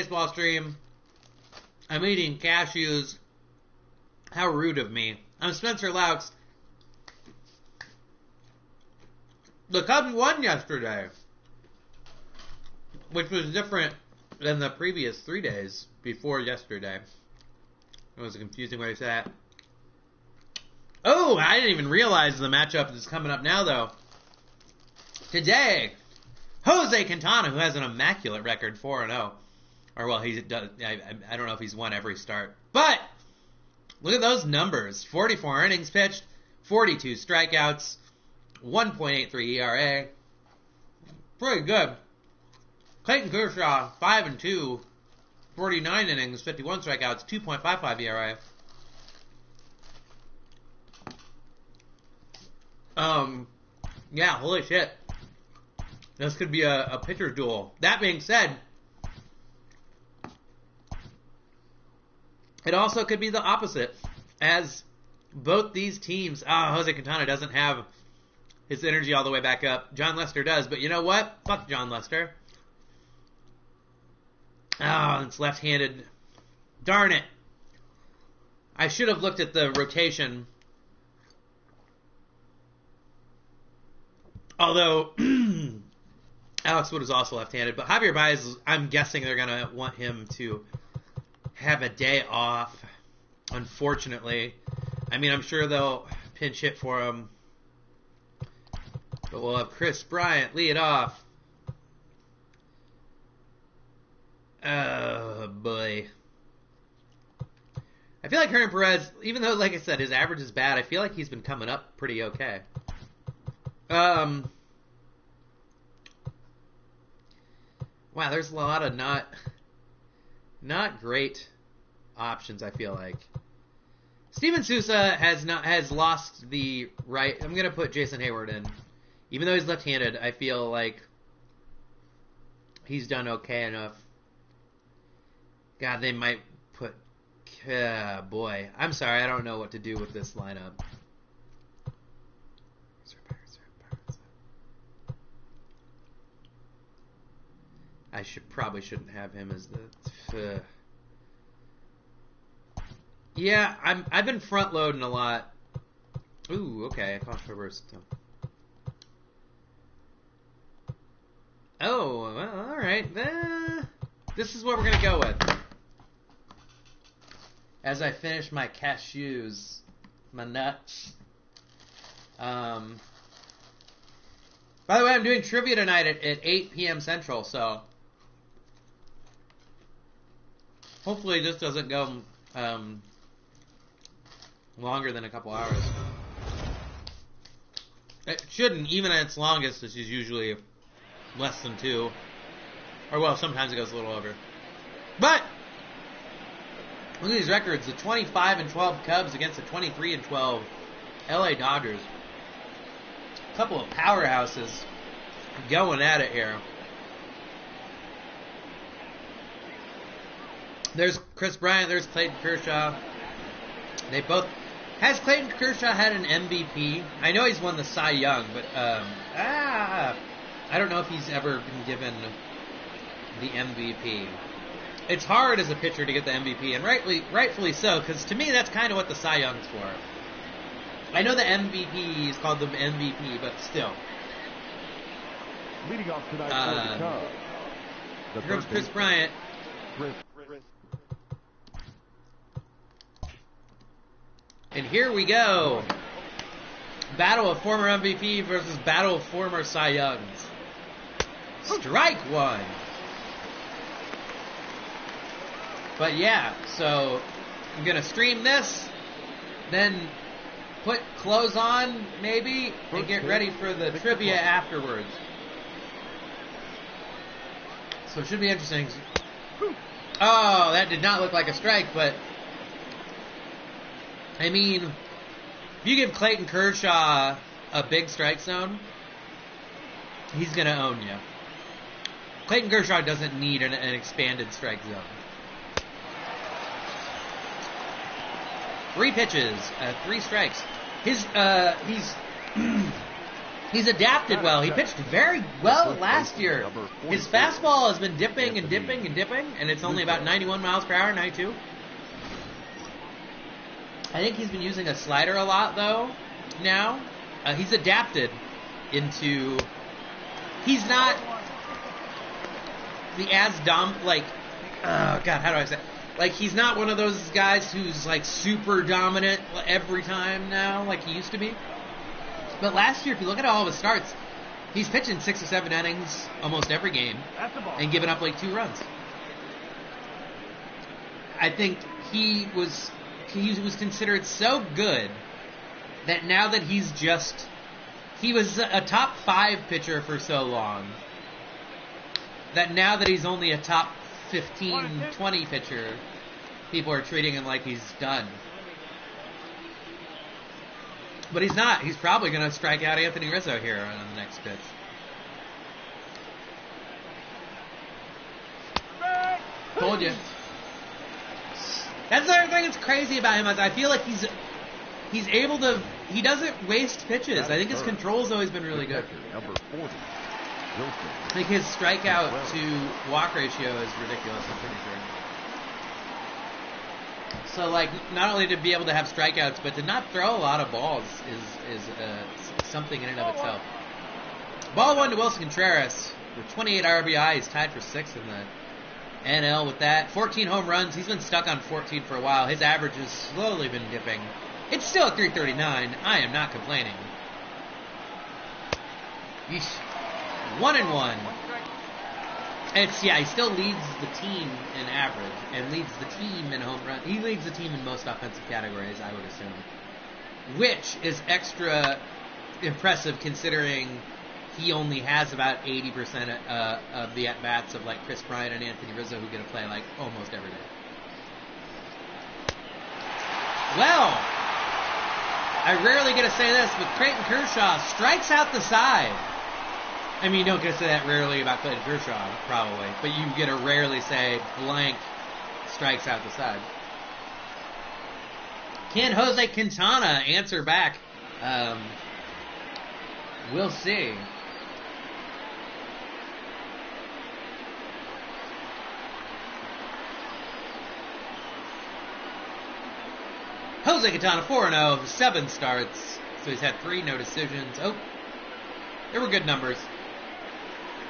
baseball stream. I'm eating cashews. How rude of me. I'm Spencer Laux. The Cubs won yesterday, which was different than the previous 3 days before yesterday. It was a confusing way to say that. Oh, I didn't even realize the matchup is coming up now, though. Today, Jose Quintana, who has an immaculate record, 4-0. Or, well, he does. I don't know if he's won every start. But, look at those numbers. 44 innings pitched, 42 strikeouts, 1.83 ERA. Pretty good. Clayton Kershaw, 5-2, 49 innings, 51 strikeouts, 2.55 ERA. Yeah, holy shit. This could be a pitcher's duel. That being said, it also could be the opposite, as both these teams, Jose Quintana doesn't have his energy all the way back up. John Lester does, but you know what? Fuck John Lester. Oh, it's left-handed. Darn it. I should have looked at the rotation. Although, Alex Wood is also left-handed. But Javier Baez, I'm guessing they're going to want him to have a day off, unfortunately. I mean, I'm sure they'll pinch hit for him. But we'll have Chris Bryant lead off. Oh, boy. I feel like Hernan Perez, even though, like I said, his average is bad, I feel like he's been coming up pretty okay. Wow, there's a lot of not great options, I feel like. Steven Souza has lost the right. I'm going to put Jason Hayward in. Even though he's left-handed, I feel like he's done okay enough. God, they might put... boy. I'm sorry, I don't know what to do with this lineup. I probably shouldn't have him as the... Yeah, I've been front-loading a lot. Ooh, okay, Foster Burst. Oh, well, alright. This is what we're going to go with. As I finish my cashews, my nuts. By the way, I'm doing trivia tonight at 8 p.m. Central, so hopefully this doesn't go longer than a couple hours. It shouldn't, even at its longest, which is usually less than 2. Or, well, sometimes it goes a little over. But look at these records. The 25-12 Cubs against the 23-12 LA Dodgers. A couple of powerhouses going at it here. There's Chris Bryant. There's Clayton Kershaw. They both... Has Clayton Kershaw had an MVP? I know he's won the Cy Young, but I don't know if he's ever been given the MVP. It's hard as a pitcher to get the MVP, and rightfully so, because to me that's kind of what the Cy Young's for. I know the MVP is called the MVP, but still. Leading off tonight for the Cubs. Here's Chris Bryant. And here we go. Battle of former MVP versus battle of former Cy Youngs. Strike one. But yeah, so I'm going to stream this, then put clothes on, maybe, and get ready for the trivia afterwards. So it should be interesting. Oh, that did not look like a strike, but I mean, if you give Clayton Kershaw a big strike zone, he's going to own you. Clayton Kershaw doesn't need an expanded strike zone. 3 pitches, 3 strikes. He's He's adapted well. He pitched very well last year. His fastball has been dipping and dipping and dipping, and it's only about 91 miles per hour, 92. I think he's been using a slider a lot, though, now. He's adapted into... He's not the oh, God, how do I say it? Like, he's not one of those guys who's, like, super dominant every time now, like he used to be. But last year, if you look at all of his starts, he's pitching 6 or 7 innings almost every game and giving up, like, 2 runs. I think he was considered so good that now that he was a top 5 pitcher for so long, that now that he's only a top 15, 20 pitcher, people are treating him like he's done. But he's not. He's probably going to strike out Anthony Rizzo here on the next pitch. Told you. That's the other thing that's crazy about him. I feel like he's able to... He doesn't waste pitches. I think his control's always been really good. I think his strikeout to walk ratio is ridiculous, I'm pretty sure. So, like, not only to be able to have strikeouts, but to not throw a lot of balls is something in and of itself. Ball 1 to Wilson Contreras with 28 RBI. He's tied for 6th in the NL with that. 14 home runs. He's been stuck on 14 for a while. His average has slowly been dipping. It's still at 339. I am not complaining. Yeesh. 1-1. He still leads the team in average and leads the team in home run. He leads the team in most offensive categories, I would assume. Which is extra impressive considering he only has about 80% of the at-bats of, like, Chris Bryant and Anthony Rizzo, who get to play, like, almost every day. Well, I rarely get to say this, but Clayton Kershaw strikes out the side. I mean, you don't get to say that rarely about Clayton Kershaw, probably, but you get to rarely say blank strikes out the side. Can Jose Quintana answer back? We'll see. Jose Quintana 4-0, 7 starts, so he's had 3 no decisions. Oh, there were good numbers.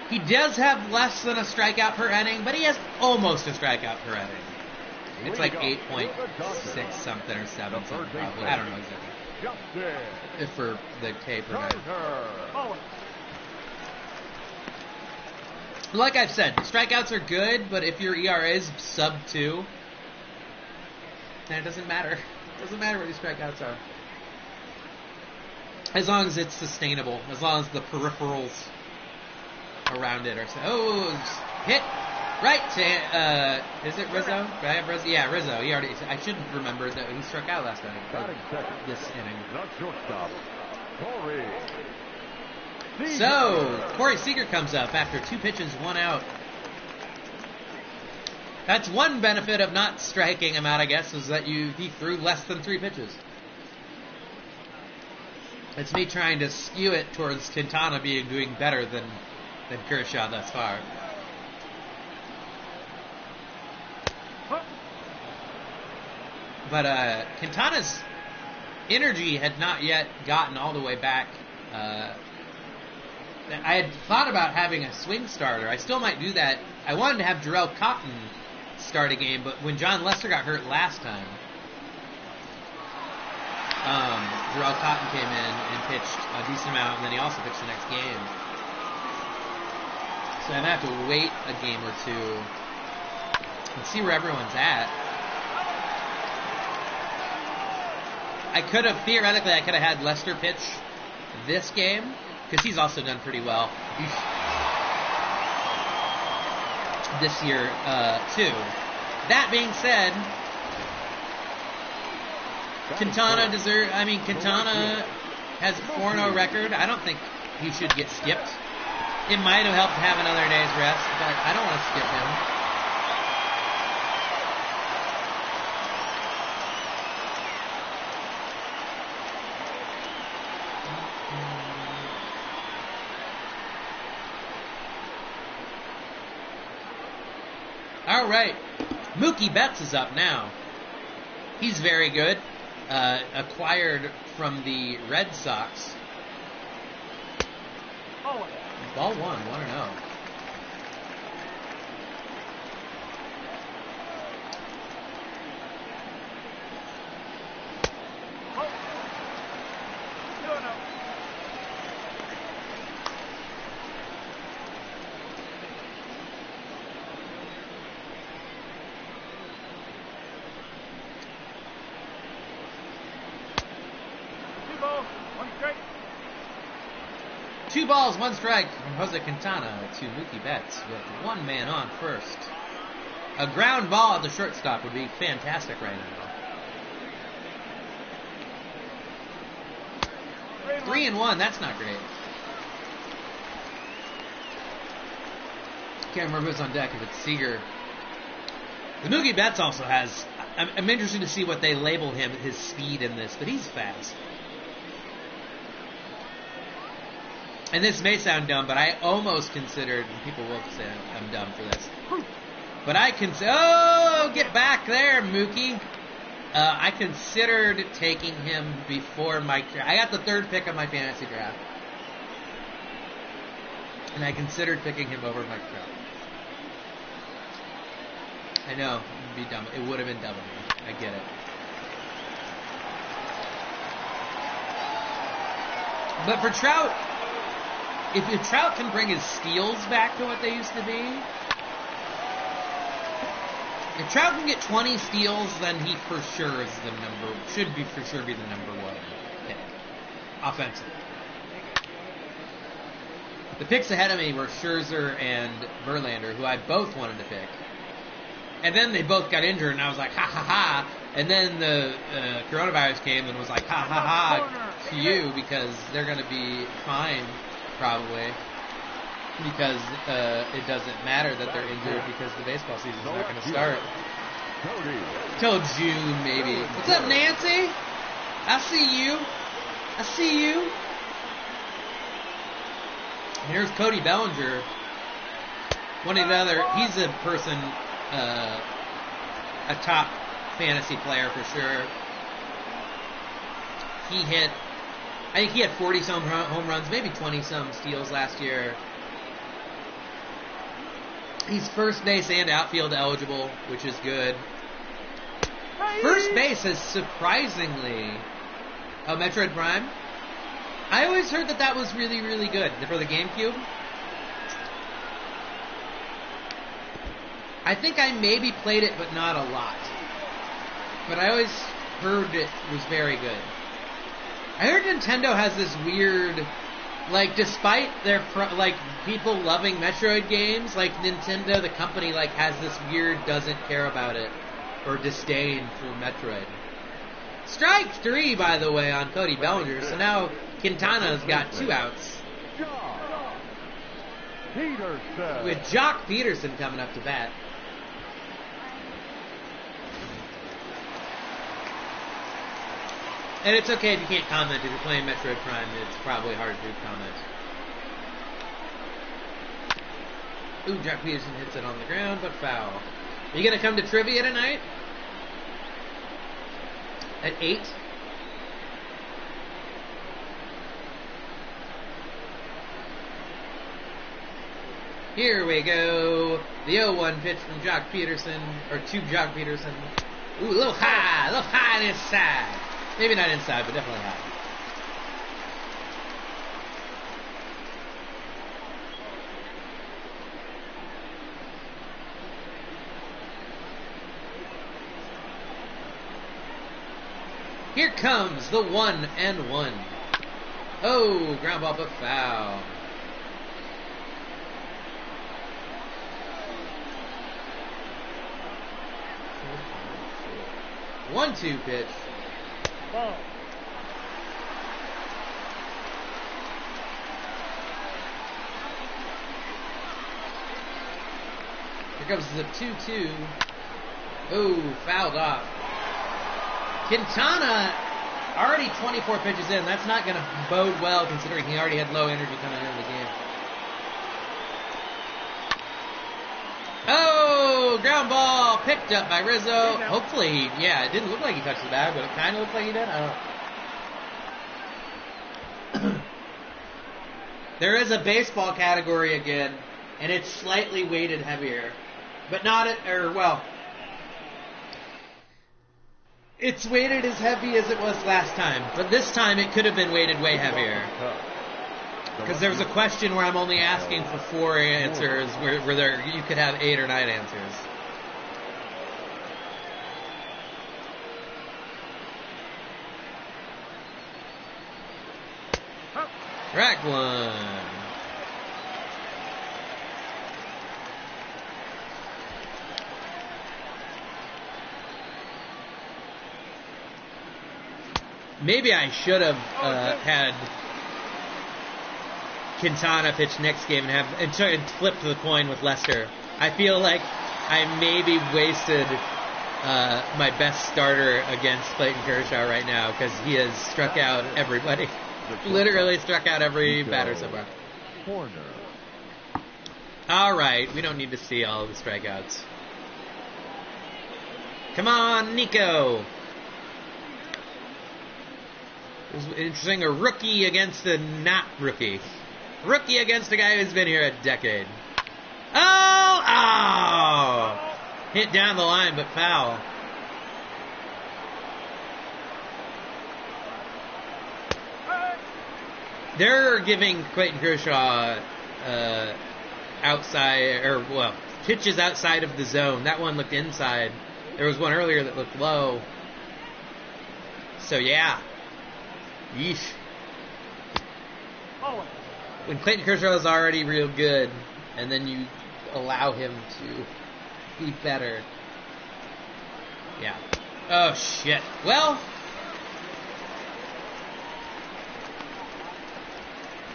He does have less than a strikeout per inning, but he has almost a strikeout per inning. It's like 8.6 something or 7 something probably. I don't know exactly. For the K per night. Like I've said, strikeouts are good, but if your ERA is sub 2, then it doesn't matter. It doesn't matter what your strikeouts are. As long as it's sustainable. As long as the peripherals around it are... hit right to... is it Rizzo? Do I have Rizzo? Yeah, Rizzo. I should have remembered that he struck out last night. This inning. So, Corey Seager comes up after 2 pitches, 1 out. That's one benefit of not striking him out, I guess, is that he threw less than 3 pitches. It's me trying to skew it towards Quintana doing better than Kershaw thus far. But Quintana's energy had not yet gotten all the way back. I had thought about having a swing starter. I still might do that. I wanted to have Jarrell Cotton start a game, but when John Lester got hurt last time, Jarrell Cotton came in and pitched a decent amount, and then he also pitched the next game. So I'm going to have to wait a game or 2 and see where everyone's at. Theoretically, I could have had Lester pitch this game, because he's also done pretty well this year, too. That being said, Quintana has a 4-0 record. I don't think he should get skipped. It might have helped to have another day's rest, but I don't want to skip him. All right. Mookie Betts is up now. He's very good. Acquired from the Red Sox. Ball 1-0. Two balls, one strike from Jose Quintana to Mookie Betts with one man on first. A ground ball at the shortstop would be fantastic right now. 3-1, that's not great. Can't remember who's on deck, if it's Seager. The Mookie Betts also has... I'm interested to see what they label him, his speed in this, but he's fast. And this may sound dumb, but I almost considered, and people will say I'm dumb for this, but I get back there, Mookie. I considered taking him before Mike Trout. I got the third pick of my fantasy draft, and I considered picking him over Mike Trout. I know, it would be dumb. It would have been dumb of me. I get it. But for Trout, if Trout can bring his steals back to what they used to be, if Trout can get 20 steals, then he for sure is should be for sure be the number one pick, offensively. The picks ahead of me were Scherzer and Verlander, who I both wanted to pick. And then they both got injured, and I was like, ha ha ha. And then the coronavirus came and was like, ha ha ha to you, because they're going to be fine, probably. Because it doesn't matter that they're injured, because the baseball season's not going to start. Till June, maybe. What's up, Nancy? I see you. I see you. And here's Cody Bellinger. One of the other, he's a person, a top fantasy player for sure. He hit, I think he had 40-some home runs, maybe 20-some steals last year. He's first base and outfield eligible, which is good. First base is surprisingly... Oh, Metroid Prime? I always heard that was really, really good for the GameCube. I think I maybe played it, but not a lot. But I always heard it was very good. I heard Nintendo has this weird... Like, despite their, people loving Metroid games, like, Nintendo, the company, has this weird doesn't care about it, or disdain for Metroid. Strike 3, by the way, on Cody Bellinger, so now Quintana's got 2 outs. With Jock Peterson coming up to bat. And it's okay if you can't comment. If you're playing Metroid Prime, it's probably hard to comment. Ooh, Jock Peterson hits it on the ground, but foul. Are you going to come to trivia tonight? At 8? Here we go. The 0-1 pitch from Jock Peterson, or to Jock Peterson. Ooh, a little high inside. Maybe not inside, but definitely high. Here comes the 1-1. Oh, ground ball, but foul. One-two pitch. Ball. Here comes the 2-2. Oh, fouled off. Quintana, already 24 pitches in. That's not going to bode well considering he already had low energy coming into the game. Oh, ground ball picked up by Rizzo. Hopefully, yeah, it didn't look like he touched the bag, but it kind of looked like he did. I don't know. There is a baseball category again, and it's slightly weighted heavier, but not it's weighted as heavy as it was last time, but this time it could have been weighted way heavier. Because there was a question where I'm only asking for 4 answers, where you could have 8 or 9 answers. Track 1. Maybe I should have had Quintana pitch next game and flip the coin with Lester. I feel like I maybe wasted my best starter against Clayton Kershaw right now because he has struck out everybody. Literally struck out every batter so far. All right, we don't need to see all the strikeouts. Come on, Nico. It was interesting, a rookie against a not rookie. Rookie against a guy who's been here a decade. Oh! Hit down the line, but foul. They're giving Clayton Kershaw pitches outside of the zone. That one looked inside. There was one earlier that looked low. So, yeah. Yeesh. When Clayton Kershaw is already real good, and then you allow him to be better. Yeah. Oh, shit. Well,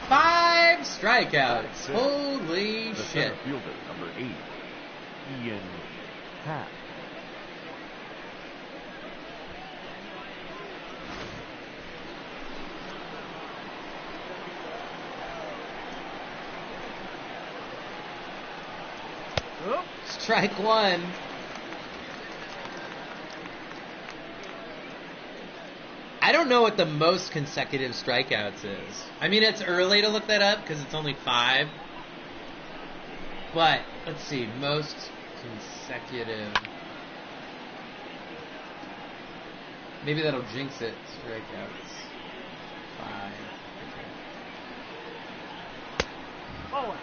5 strikeouts. Holy shit. Center fielder, number 8, Ian Happ. Strike 1. I don't know what the most consecutive strikeouts is. I mean, it's early to look that up because it's only 5. But, let's see, most consecutive. Maybe that'll jinx it. Strikeouts. 5. Okay.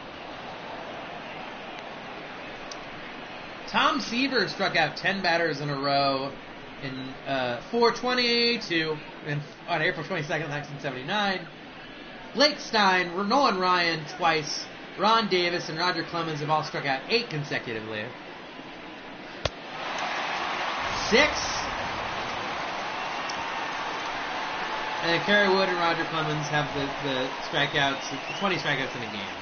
Tom Seaver struck out 10 batters in a row in 4/22 on April 22nd, 1979. Blake Stein, Nolan Ryan twice, Ron Davis, and Roger Clemens have all struck out 8 consecutively. 6. And Kerry Wood and Roger Clemens have the strikeouts, the 20 strikeouts in a game.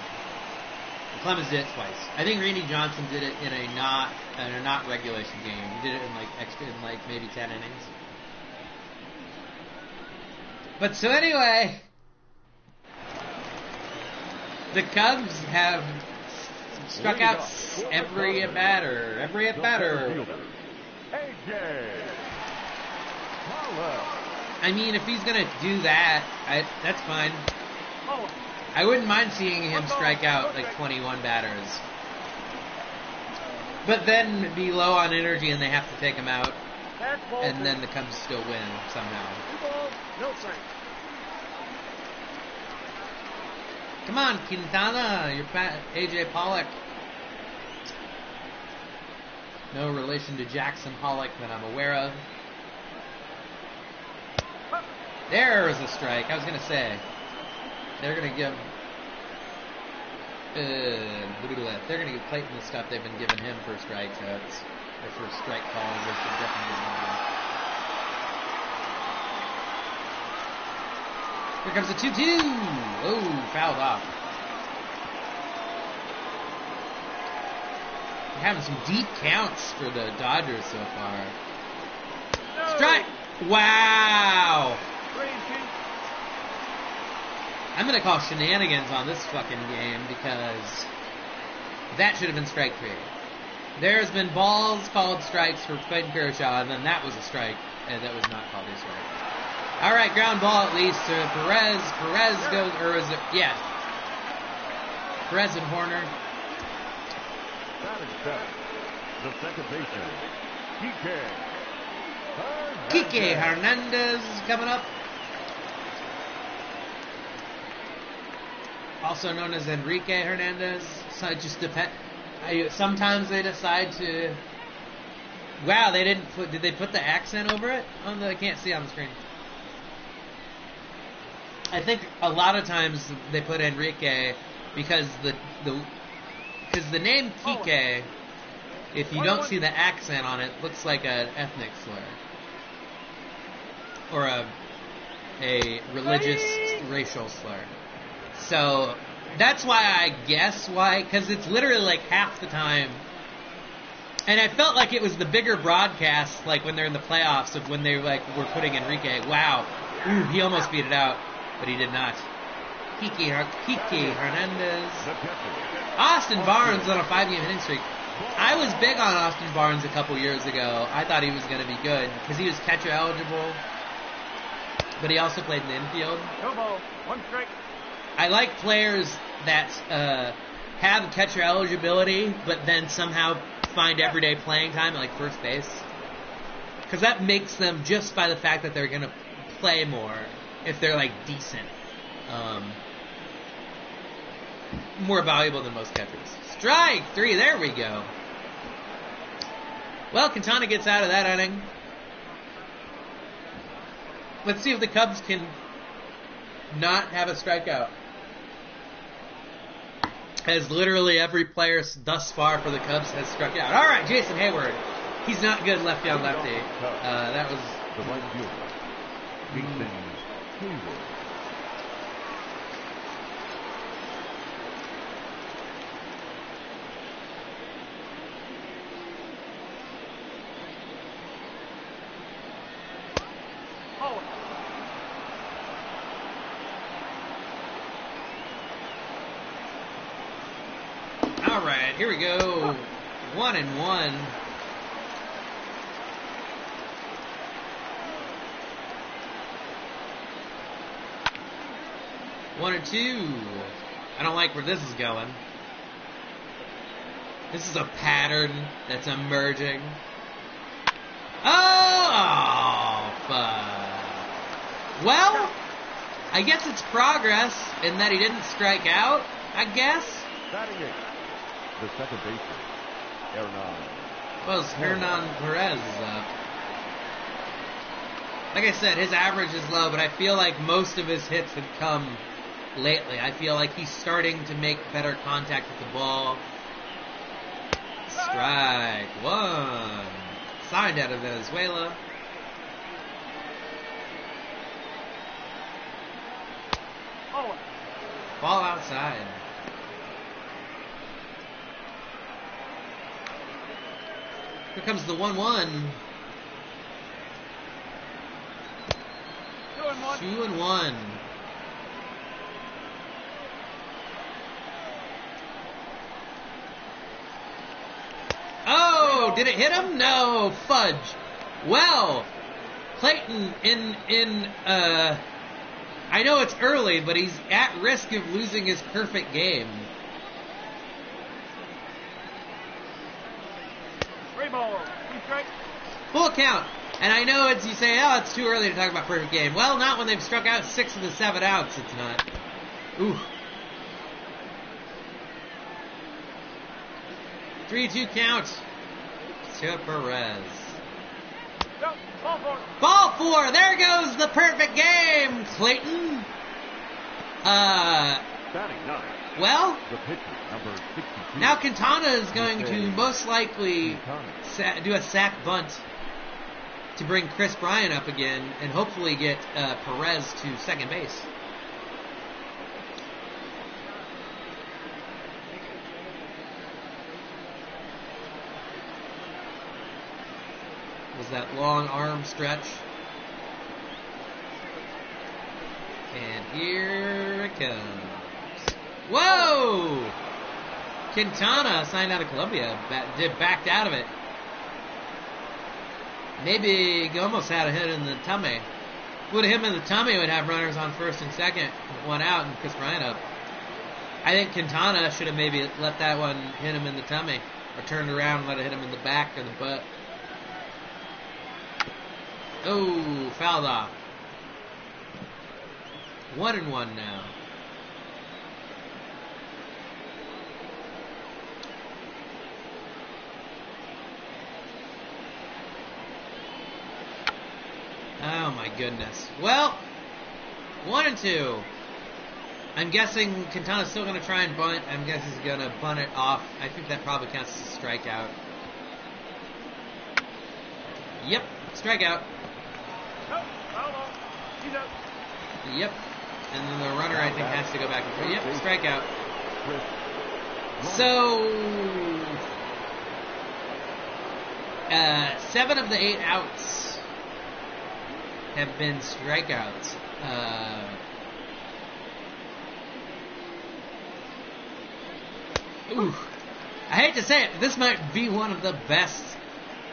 Clemens did it twice. I think Randy Johnson did it in a not regulation game. He did it in maybe 10 innings. But so anyway, the Cubs have struck out every at batter. I mean, if he's gonna do that, that's fine. I wouldn't mind seeing him strike out 21 batters. But then be low on energy and they have to take him out. And then the Cubs still win somehow. Come on, Quintana. You're AJ Pollock. No relation to Jackson Pollock that I'm aware of. There's a strike. I was going to say. They're going to give Clayton the stuff they've been giving him for strikeouts, or for strike calls. They should definitely give him. Here comes the 2-2. Oh, fouled off. They're having some deep counts for the Dodgers so far. No. Strike! Wow! I'm going to call shenanigans on this fucking game because that should have been strike 3. There's been balls called strikes for Clayton Kershaw, and then that was a strike, and that was not called a strike. All right, ground ball at least to Perez. Perez goes, or is it? Yeah. Perez and Horner. Batting seventh, the second baseman, Kike Hernandez is coming up. Also known as Enrique Hernandez. So it just depends. Sometimes they decide to. Wow, they didn't put. Did they put the accent over it? I can't see on the screen. I think a lot of times they put Enrique because the name Kike, if you don't see the accent on it, looks like an ethnic slur or a religious racial slur. So that's why I guess why, because it's literally like half the time. And I felt like it was the bigger broadcast, like when they're in the playoffs, of when they were putting Enrique. Wow, ooh, he almost beat it out, but he did not. Kike Hernandez. Austin Barnes on a 5-game hitting streak. I was big on Austin Barnes a couple years ago. I thought he was going to be good because he was catcher eligible, but he also played in the infield. No ball, one strike. I like players that have catcher eligibility, but then somehow find everyday playing time at like first base, because that makes them, just by the fact that they're going to play more if they're like decent, more valuable than most catchers. Strike 3, there we go. Well, Quintana gets out of that inning. Let's see if the Cubs can not have a strikeout, as literally every player thus far for the Cubs has struck out. All right, Jason Hayward. He's not good lefty on lefty. That was the right fielder, Jason Hayward. all right. Here we go. 1-1. One and two. I don't like where this is going. This is a pattern that's emerging. Oh, fuck. Well, I guess it's progress in that he didn't strike out, I guess. Batting eighth, the second baseman, Hernan. Well, Hernan Perez is up. Like I said, his average is low, but I feel like most of his hits have come lately. I feel like he's starting to make better contact with the ball. Strike 1. Signed out of Venezuela. Ball outside. Here comes the 1-1. 2-1. Oh, did it hit him? No, fudge. Well, Clayton I know it's early, but he's at risk of losing his perfect game. Full count. And I know you say, oh, it's too early to talk about perfect game. Well, not when they've struck out 6 of the 7 outs, it's not. Ooh. 3-2 count to Perez. Ball 4. There goes the perfect game, Clayton. Batting ninth, Well, the pitcher, number 62. now Quintana is going to most likely do a sack bunt to bring Chris Bryant up again and hopefully get Perez to second base. Was that long arm stretch. And here it comes. Whoa! Quintana signed out of Columbia. Backed out of it. Maybe almost had a hit in the tummy. Would him in the tummy would have runners on first and second, with one out, and Chris Bryant up. I think Quintana should have maybe let that one hit him in the tummy, or turned around and let it hit him in the back or the butt. Oh, fouled off. 1-1 now. Oh my goodness. Well, 1-2. I'm guessing Quintana's still going to try and bunt. I'm guessing he's going to bunt it off. I think that probably counts as a strikeout. Yep, strikeout. Yep. And then the runner, I think, has to go back and forth. Yep, strikeout. So, 7 of the 8 outs have been strikeouts. I hate to say it, but this might be one of the best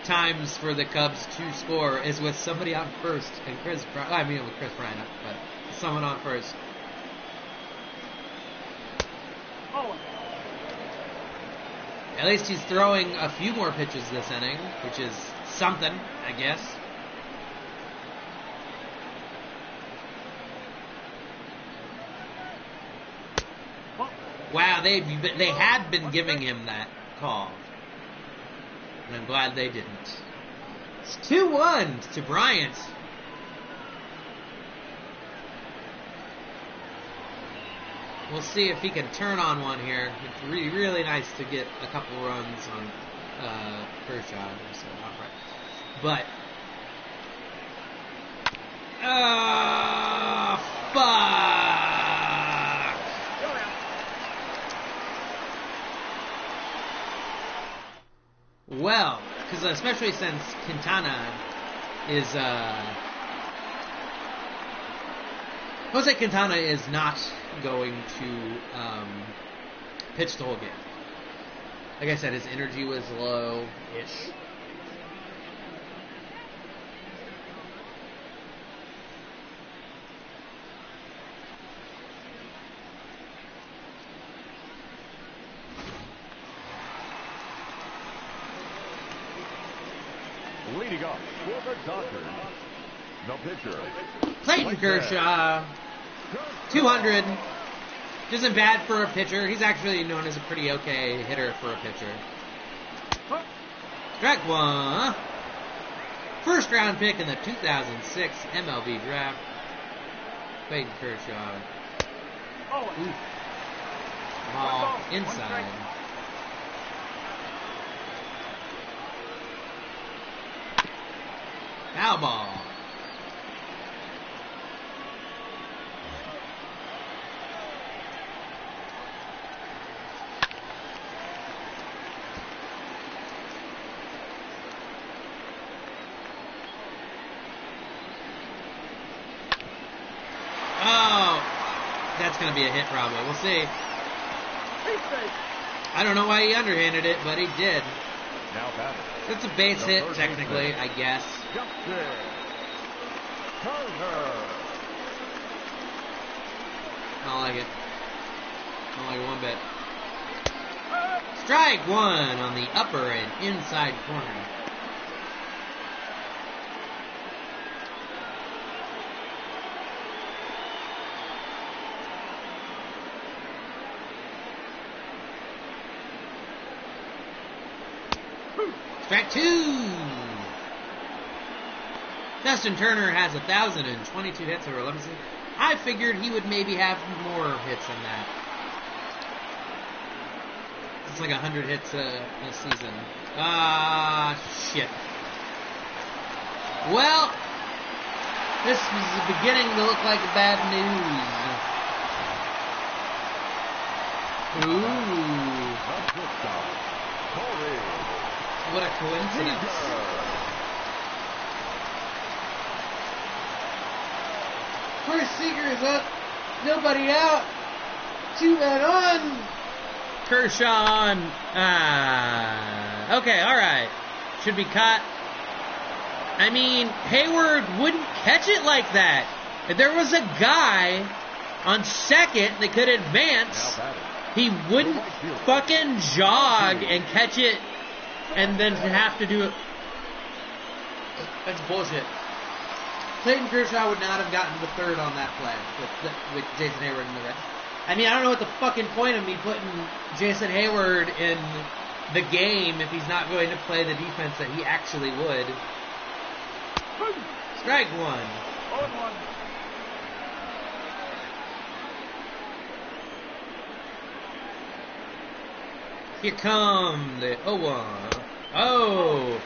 times for the Cubs to score is with somebody on first and with Chris Bryant up, but someone on first. At least he's throwing a few more pitches this inning, which is something, I guess. Wow, they had been giving him that call. And I'm glad they didn't. It's 2-1 to Bryant. We'll see if he can turn on one here. It's really, really nice to get a couple runs on Kershaw. So, but, fuck! Well, because especially since Quintana is, Jose Quintana is not going to pitch the whole game. Like I said, his energy was low-ish. Leading off for the Dodgers, the pitcher, Clayton Kershaw, 200. Isn't bad for a pitcher. He's actually known as a pretty okay hitter for a pitcher. Strike one. First round pick in the 2006 MLB draft. Clayton Kershaw. Ball inside. Foul ball. Oh, that's going to be a hit probably. We'll see. I don't know why he underhanded it, but he did. Now batting. It's a base hit, technically, I guess. I don't like it. I don't like it one bit. Strike one on the upper and inside corner. Strike two. Dustin Turner has 1,022 hits over 11 seasons. I figured he would maybe have more hits than that. It's like 100 hits a season. Shit. Well, this is beginning to look like bad news. Ooh. What a coincidence. First Seager is up. Nobody out. 2 men on. Kershaw on. Okay, all right. Should be caught. I mean, Hayward wouldn't catch it like that. If there was a guy on second that could advance, he wouldn't fucking jog and catch it and then have to do it. That's bullshit. Clayton Kershaw would not have gotten the third on that play with Jason Hayward in the rest. I mean, I don't know what the fucking point of me putting Jason Hayward in the game if he's not going to play the defense that he actually would. Strike one. Here come the 0-1. Oh!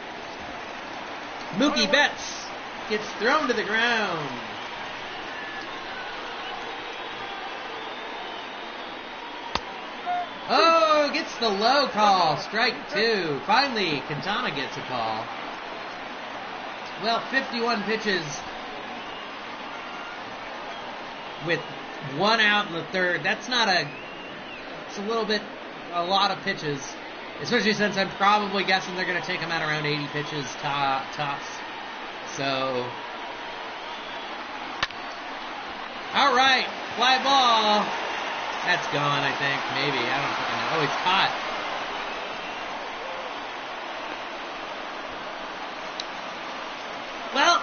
Mookie Betts gets thrown to the ground. Oh, gets the low call. Strike two. Finally, Quintana gets a call. Well, 51 pitches with one out in the third. That's not it's a lot of pitches. Especially since I'm probably guessing they're going to take him out around 80 pitches tops. So, all right, fly ball. That's gone, I think. Maybe. I don't fucking know. Oh, it's caught. Well,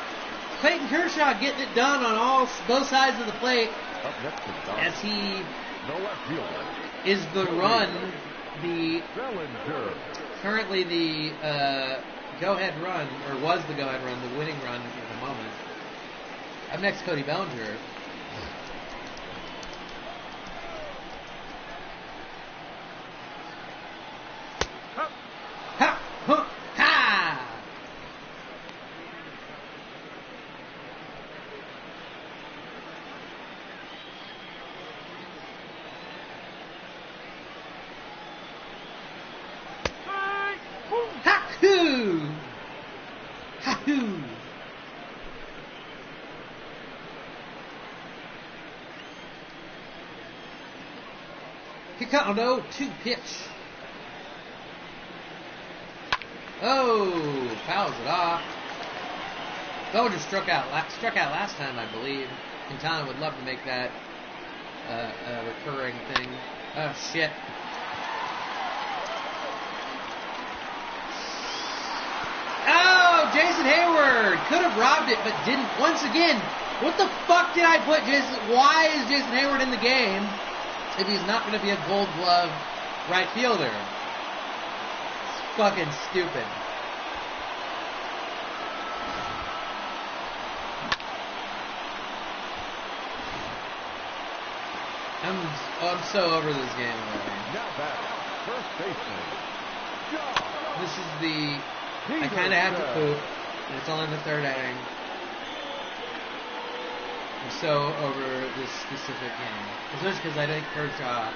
Clayton Kershaw getting it done on both sides of the plate as he is the run, currently the go-ahead run, or was the go-ahead run, the winning run at the moment. Up next, Cody Bellinger. Ha! Ha! Ha! Ha-hoo! Ha-hoo! Here comes, no, 2 pitch. Oh, fouls it off. Bellinger struck out last time, I believe. Quintana would love to make that a recurring thing. Oh, shit. Oh, Jason Hayward could have robbed it, but didn't. Once again, what the fuck did I put Jason? Why is Jason Hayward in the game if he's not going to be a Gold Glove right fielder? Fucking stupid. I'm so over this game already. Now back, first baseman. This is I kind of have to poop, and it's only the third inning. I'm so over this specific game, especially because I think Kershaw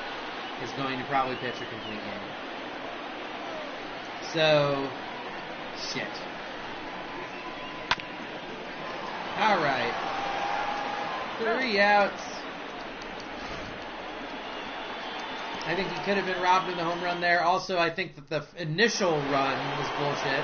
is going to probably pitch a complete game. So, shit. Alright. 3 outs. I think he could have been robbed in the home run there. Also, I think that the initial run was bullshit.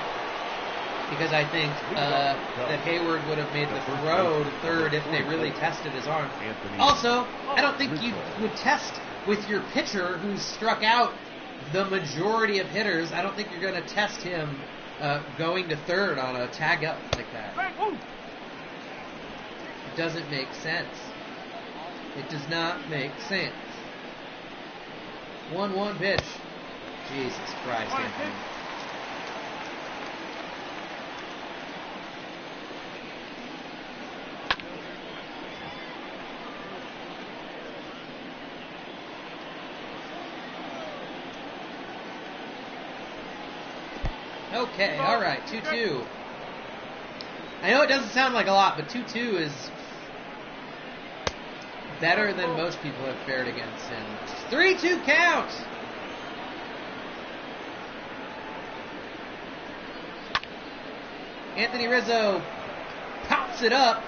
Because I think that Hayward would have made the throw to third if they really tested his arm. Also, I don't think you would test with your pitcher who's struck out the majority of hitters. I don't think you're going to test him going to third on a tag up like that. It doesn't make sense. It does not make sense. 1-1 pitch. Jesus Christ, Anthony. Okay, alright, 2-2. I know it doesn't sound like a lot, but 2-2 is better than most people have fared against him. 3-2 count! Anthony Rizzo pops it up.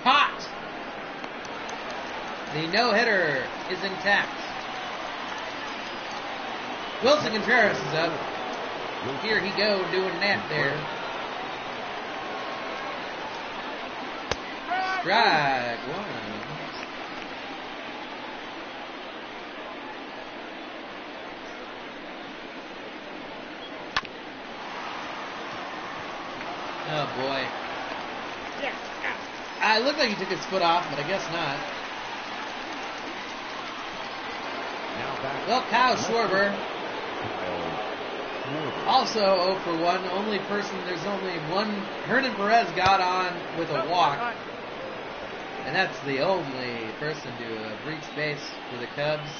Caught. The no-hitter is intact. Wilson Contreras is up. Here he go doing that there. Strike one. Oh boy. It looked like he took his foot off, but I guess not. Well, Kyle Schwarber. Also 0 for 1. There's only one. Hernan Perez got on with a walk. And that's the only person to breach base for the Cubs.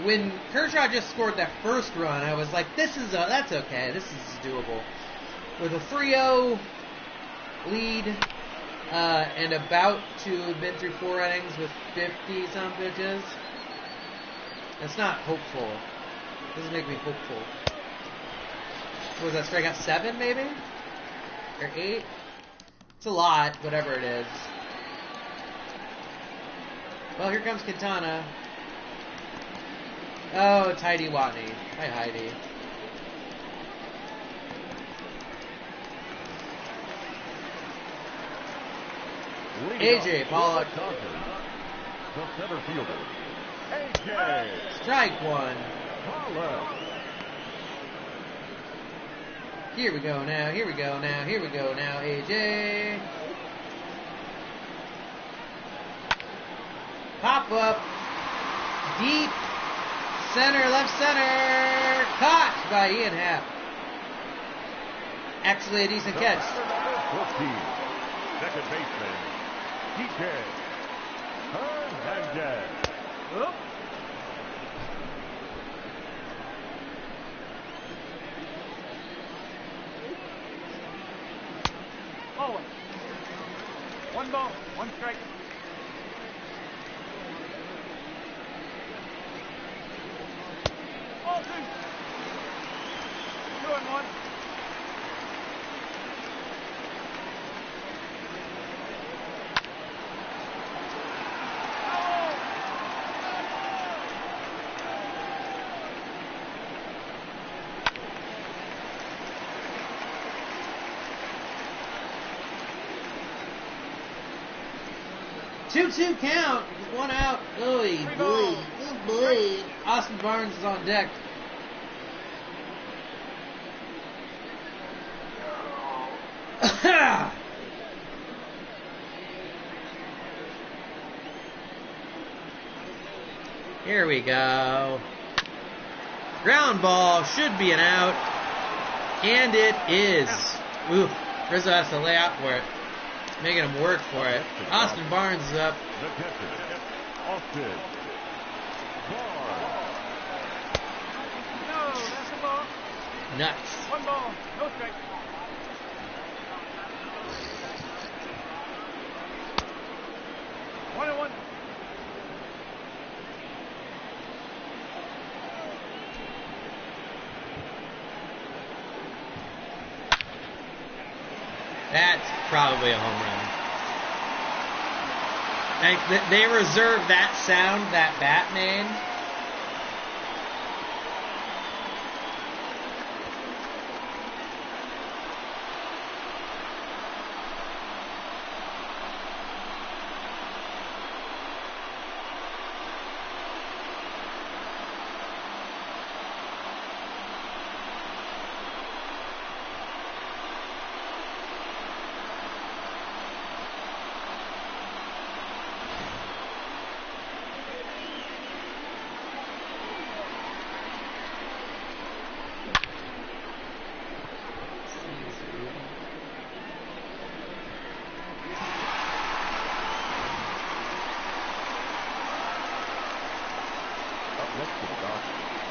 When Kershaw just scored that first run, I was like, that's okay. This is doable. With a 3-0 lead, and about to have been through 4 innings with 50-some pitches, that's not hopeful. Doesn't make me hopeful. What was that, strikeout 7 maybe? Or 8? It's a lot, whatever it is. Well, here comes Quintana. Oh, it's Heidi Watney. Hi, Heidi. AJ Pollock. The center fielder. AJ. Strike one. Pollock. Here we go now. Here we go now. Here we go now. AJ. Pop up. Deep. Center, left center. Caught by Ian Happ. Actually a decent catch. Second baseman, DJ Hernandez. Up. Oh. 1 ball, 1 strike. Oh, 2 and 1. Two count. 1 out. Oh boy. Oh boy. Austin Barnes is on deck. Here we go. Ground ball should be an out. And it is. Ooh, Rizzo has to lay out for it. Making him work for it. Austin Barnes is up. The catcher, Austin Barnes. No, that's a ball. Nuts. 1 ball, no strike. One and 1. That's probably a home run. They reserve that sound that bat made.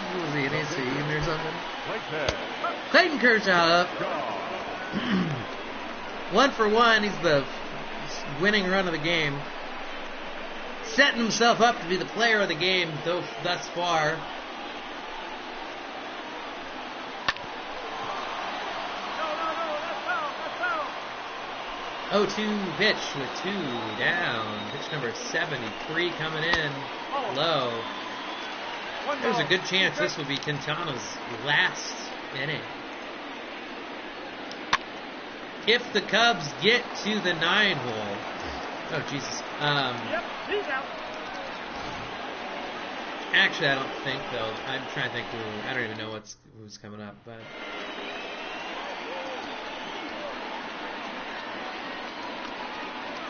What was he, an AC or something? Clayton Kershaw up. 1 for 1. He's the winning run of the game. Setting himself up to be the player of the game thus far. No, that's foul. 0-2 pitch with 2 down. Pitch number 73 coming in low. There's a good chance this would be Quintana's last inning. If the Cubs get to the 9 hole. Oh, Jesus. Yep, he's out. Actually, I don't think, though. I'm trying to think who. I don't even know who's coming up, but.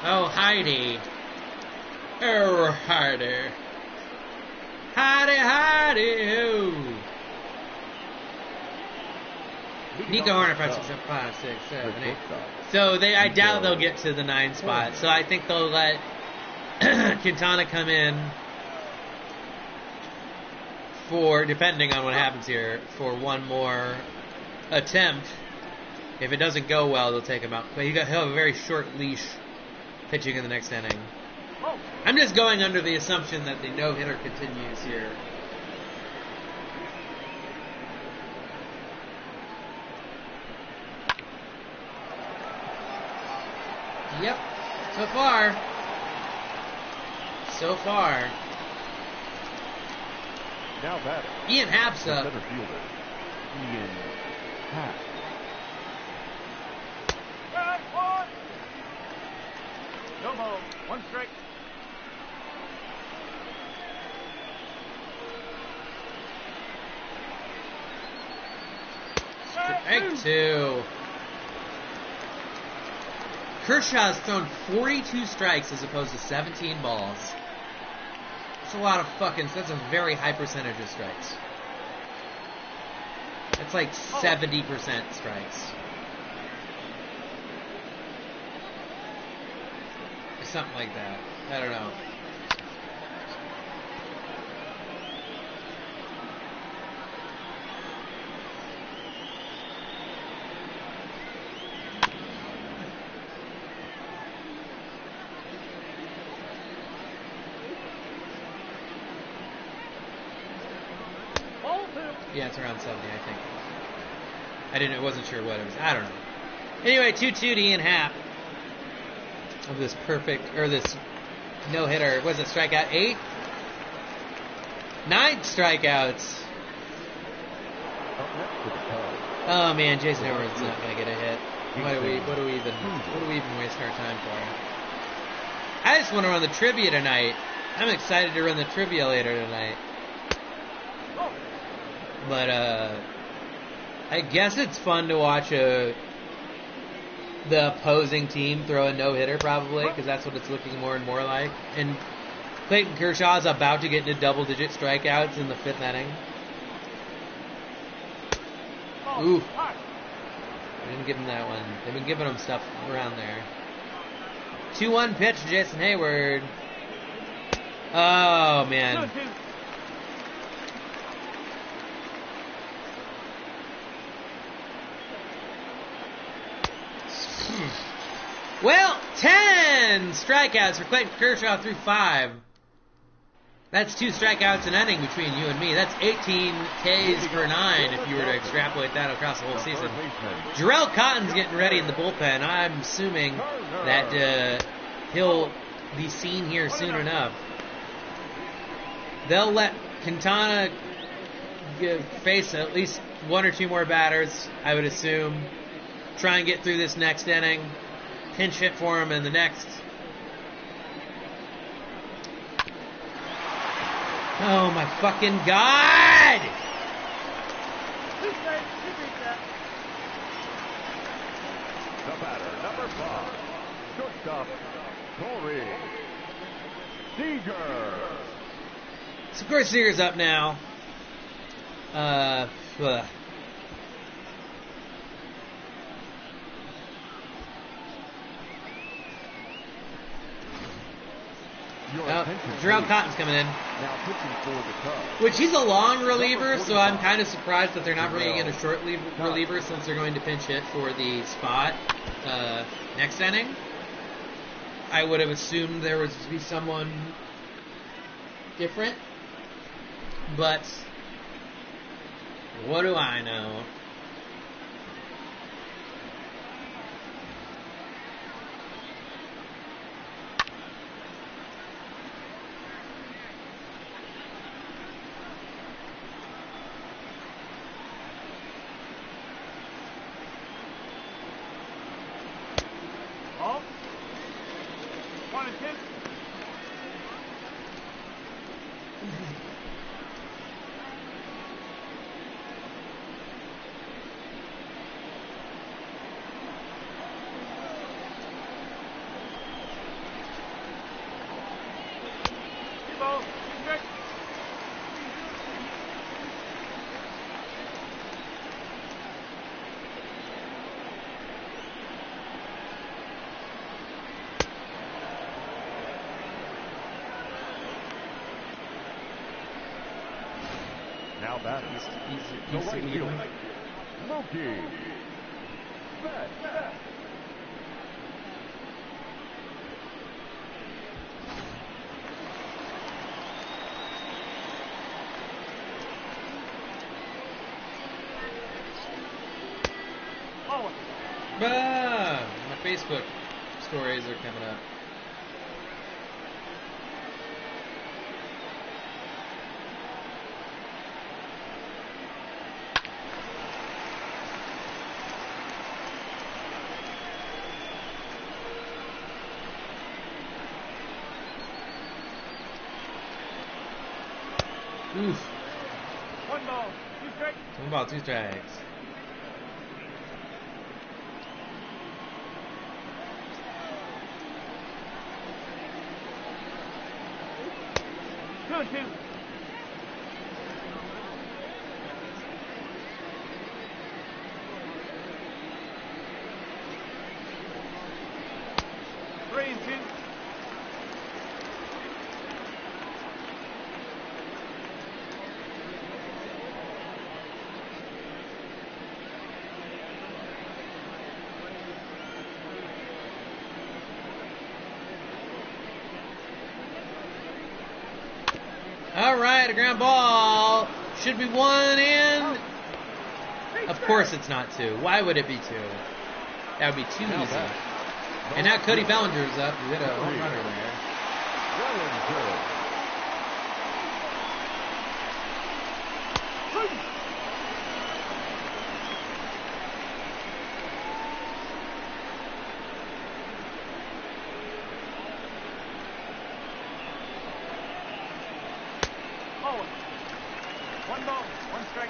Oh, Heidi. Oh, Heidi. Heidi. Oh. Nico Horner, 5, 6, 7, 8. So I doubt they'll get to the 9 spot. So I think they'll let Quintana come in for, depending on what happens here, for one more attempt. If it doesn't go well, they'll take him out. But he'll have a very short leash pitching in the next inning. I'm just going under the assumption that the no-hitter continues here. Yep. So far. Now batting. Ian Happ's The up. center fielder, Ian Happ. No ball. 1 strike. Strike 2. Kershaw's thrown 42 strikes as opposed to 17 balls. That's a lot of that's a very high percentage of strikes. That's like 70% strikes. Or something like that. I don't know. Yeah, it's around 70, I think. I wasn't sure what it was. I don't know. Anyway, 2-2 to Ian Happ. Of this this no-hitter. Was it strikeout 8? 9 strikeouts. Oh man, Jason Edwards not going to get a hit. What do we even waste our time for? I just want to run the trivia tonight. I'm excited to run the trivia later tonight. But I guess it's fun to watch the opposing team throw a no-hitter probably, because that's what it's looking more and more like. And Clayton Kershaw's about to get into double-digit strikeouts in the 5th inning. Ooh. They didn't give him that one. They've been giving him stuff around there. 2-1 pitch to Jason Hayward. Oh, man. Well, 10 strikeouts for Clayton Kershaw through 5. That's 2 strikeouts an inning between you and me. That's 18 Ks per 9 if you were to extrapolate that across the whole season. Jarrell Cotton's getting ready in the bullpen. I'm assuming that he'll be seen here soon enough. They'll let Quintana face at least 1 or 2 more batters, I would assume. Try and get through this next inning. Pinch hit for him in the next. Oh my fucking God! The batter, number 5, shortstop, Corey Seager. So of course Seager's up now. Jarrell Cotton's coming in. Now pitching for the Cubs. Which he's a long reliever, so I'm kind of surprised that they're not bringing in a short reliever since they're going to pinch hit for the spot next inning. I would have assumed there would be someone different, but what do I know? 1 and 2. Ball, 2 strikes. Now batting. The right fielder, Mookie Betts. Oh, My Facebook stories are coming up. Oof. 1 ball, 2 strikes. 1 ball, 2 strikes. Two and 2. Three and 2. All right, a ground ball. Should be 1 in. Of course it's not 2. Why would it be 2? That would be too Now easy. batting. And now Cody Bellinger's up. You hit a home runner there. Bellinger. Oh, 1 ball, 1 strike.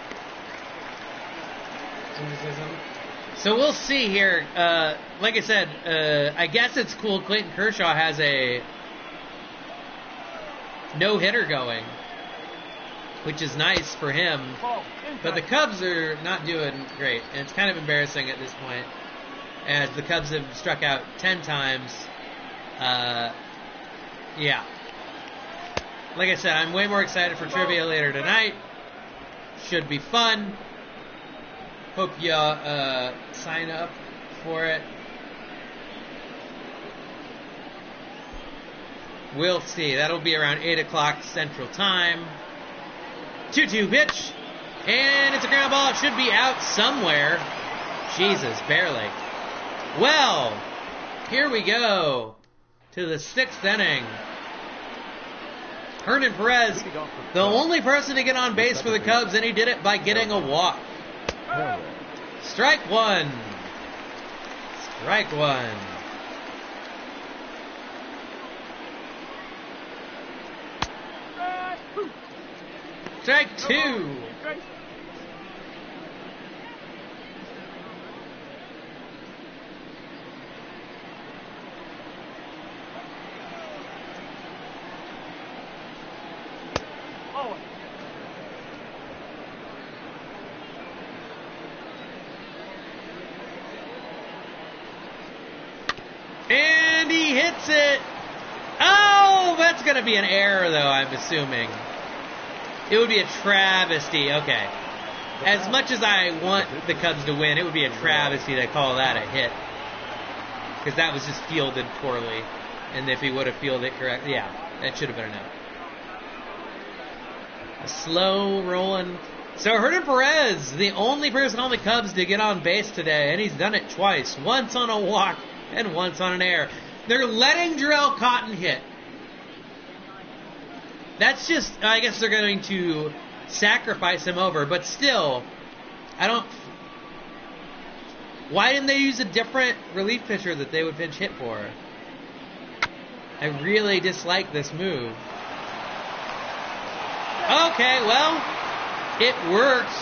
So we'll see here. Like I said, I guess it's cool. Clayton Kershaw has a no-hitter going, which is nice for him. Ball, But the inside. Cubs are not doing great, and it's kind of embarrassing at this point, as the Cubs have struck out 10 times. Yeah. Like I said, I'm way more excited for trivia later tonight. Should be fun. Hope you sign up for it. We'll see. That'll be around 8 o'clock Central Time. 2-2 pitch. And it's a ground ball. It should be out somewhere. Jesus, barely. Well, here we go to the 6th inning. Hernan Perez, the only person to get on base for the Cubs, and he did it by getting a walk. Perez. Strike 1. Strike 1. Strike 2. Strike. Oh, And he hits it. Oh, that's going to be an error, though, I'm assuming. It would be a travesty. Okay. As much as I want the Cubs to win, it would be a travesty to call that a hit. Because that was just fielded poorly. And if he would have fielded it correctly, yeah, that should have been an out. A slow rolling. So Hernan Perez, the only person on the Cubs to get on base today, and he's done it twice. Once on a walk and once on an error. They're letting Jarrell Cotton hit. That's just, I guess they're going to sacrifice him over, but still, I don't. Why didn't they use a different relief pitcher that they would pinch hit for? I really dislike this move. Okay, well, it works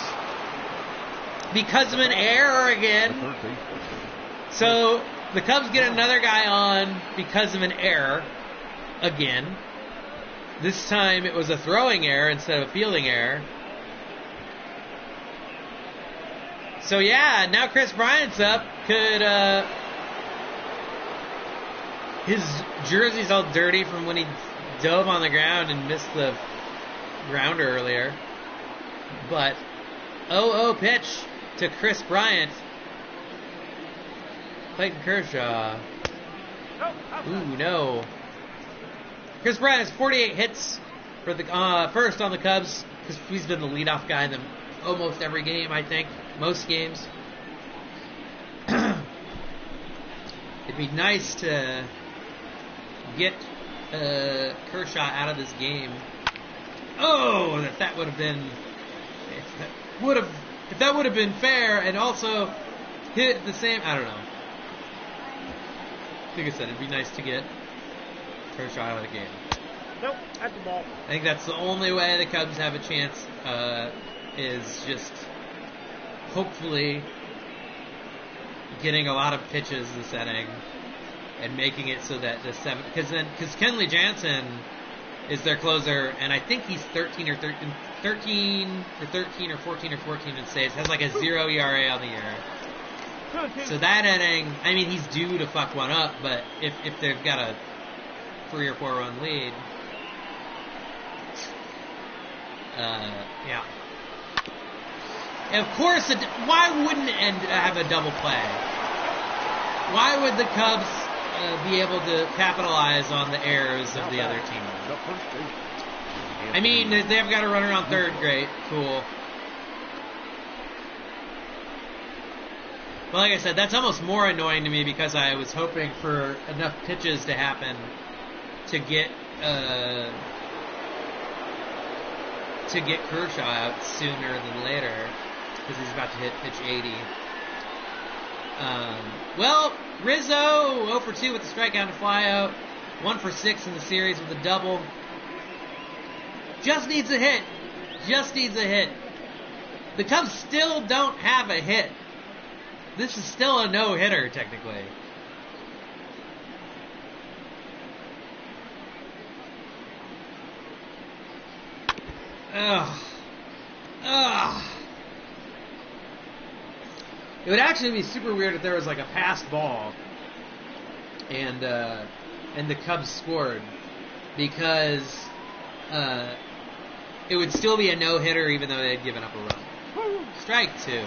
because of an error The again. third baseman. So the Cubs get another guy on because of an error again. This time it was a throwing error instead of a fielding error. So yeah, now Chris Bryant's up. Could his jersey's all dirty from when he dove on the ground and missed the grounder earlier. But 0-0 pitch to Chris Bryant. Clayton Kershaw. No, outside. Ooh, no. Chris Bryant has 48 hits for the first on the Cubs, because he's been the leadoff guy in almost every game, I think. Most games. It'd be nice to get Kershaw out of this game. Oh, that would have been... If that would have been fair and also hit the same... I don't know. Like I said, it'd be nice to get Kershaw out of the game. Nope, at the ball. I think that's the only way the Cubs have a chance, is just hopefully getting a lot of pitches this inning and making it so that the seventh, because Kenley Jansen is their closer, and I think he's 13 or 14 in saves, has like a 0 ERA on the year. 2-2. So that inning, I mean, he's due to fuck one up, but if they've got a 3 or 4 run lead, yeah. Of course, why wouldn't it have a double play? Why would the Cubs be able to capitalize on the errors of the other team? The first baseman. I mean, they've got a runner on third, great, cool. But like I said, that's almost more annoying to me because I was hoping for enough pitches to happen to get Kershaw out sooner than later, because he's about to hit pitch 80. Well, Rizzo 0 for 2 with the strikeout and a flyout, 1 for 6 in the series with a double. Just needs a hit. Just needs a hit. The Cubs still don't have a hit. This is still a no-hitter, technically. Ugh. Ugh. It would actually be super weird if there was like a passed ball and the Cubs scored, because it would still be a no-hitter even though they had given up a run. Strike 2.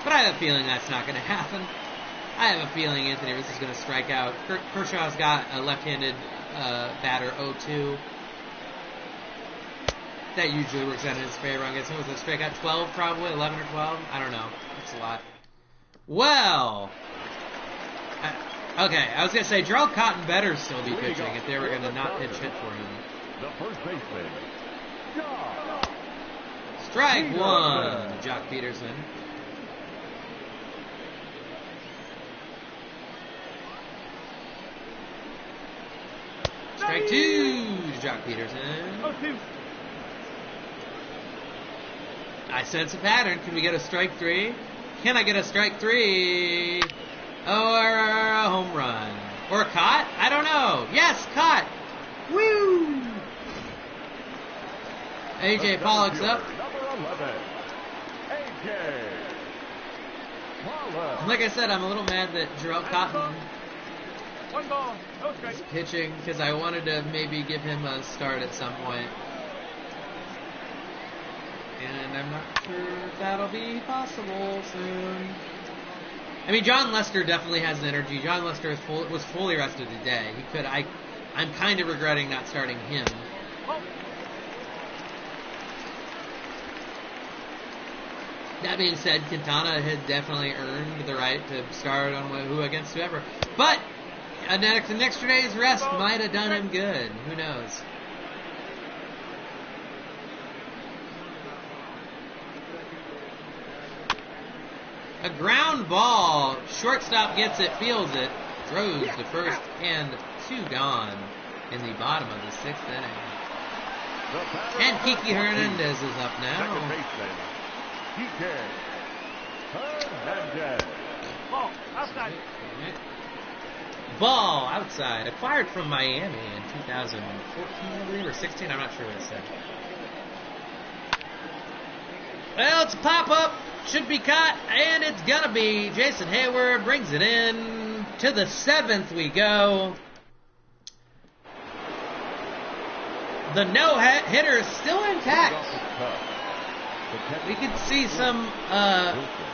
But I have a feeling that's not going to happen. I have a feeling Anthony Rizzo is going to strike out. Kershaw's got a left-handed batter 0-2. That usually works out in his favor. I'm guessing it was a strikeout 12 probably, 11 or 12. I don't know. That's a lot. Well, okay, I was going to say Gerald Cotton better still be pitching if they were going to not pitch hit for him. The first baseman. Jock. Strike 1, Jock Peterson. Strike 2, Jock Peterson. 0-2. I sense a pattern. Can we get a strike 3? Can I get a strike 3? Or a home run? Or a caught? I don't know. Yes, caught. Woo! AJ Pollock's up. Number 11. AJ Pollock. Like I said, I'm a little mad that Gerald Cotton 1 ball, no strike. is pitching, because I wanted to maybe give him a start at some point. And I'm not sure if that'll be possible soon. I mean, John Lester definitely has energy. John Lester was fully rested today. He could. I'm kind of regretting not starting him. Oh, That being said, Quintana had definitely earned the right to start on who against whoever. But an extra day's rest might have done him good. Who knows? A ground ball. Shortstop gets it, fields it, throws to first, and 2 gone in the bottom of the 6th inning. The batter And on Kiki the Hernandez is up Second now. baseman, Kike Hernandez. Ball. Outside. Ball outside, acquired from Miami in 2014, I believe, or 16. I'm not sure what it said. Well, it's a pop-up. Should be caught, and it's gonna be. Jason Hayward brings it in. To the 7th we go. The no-hitter is still intact. We could see some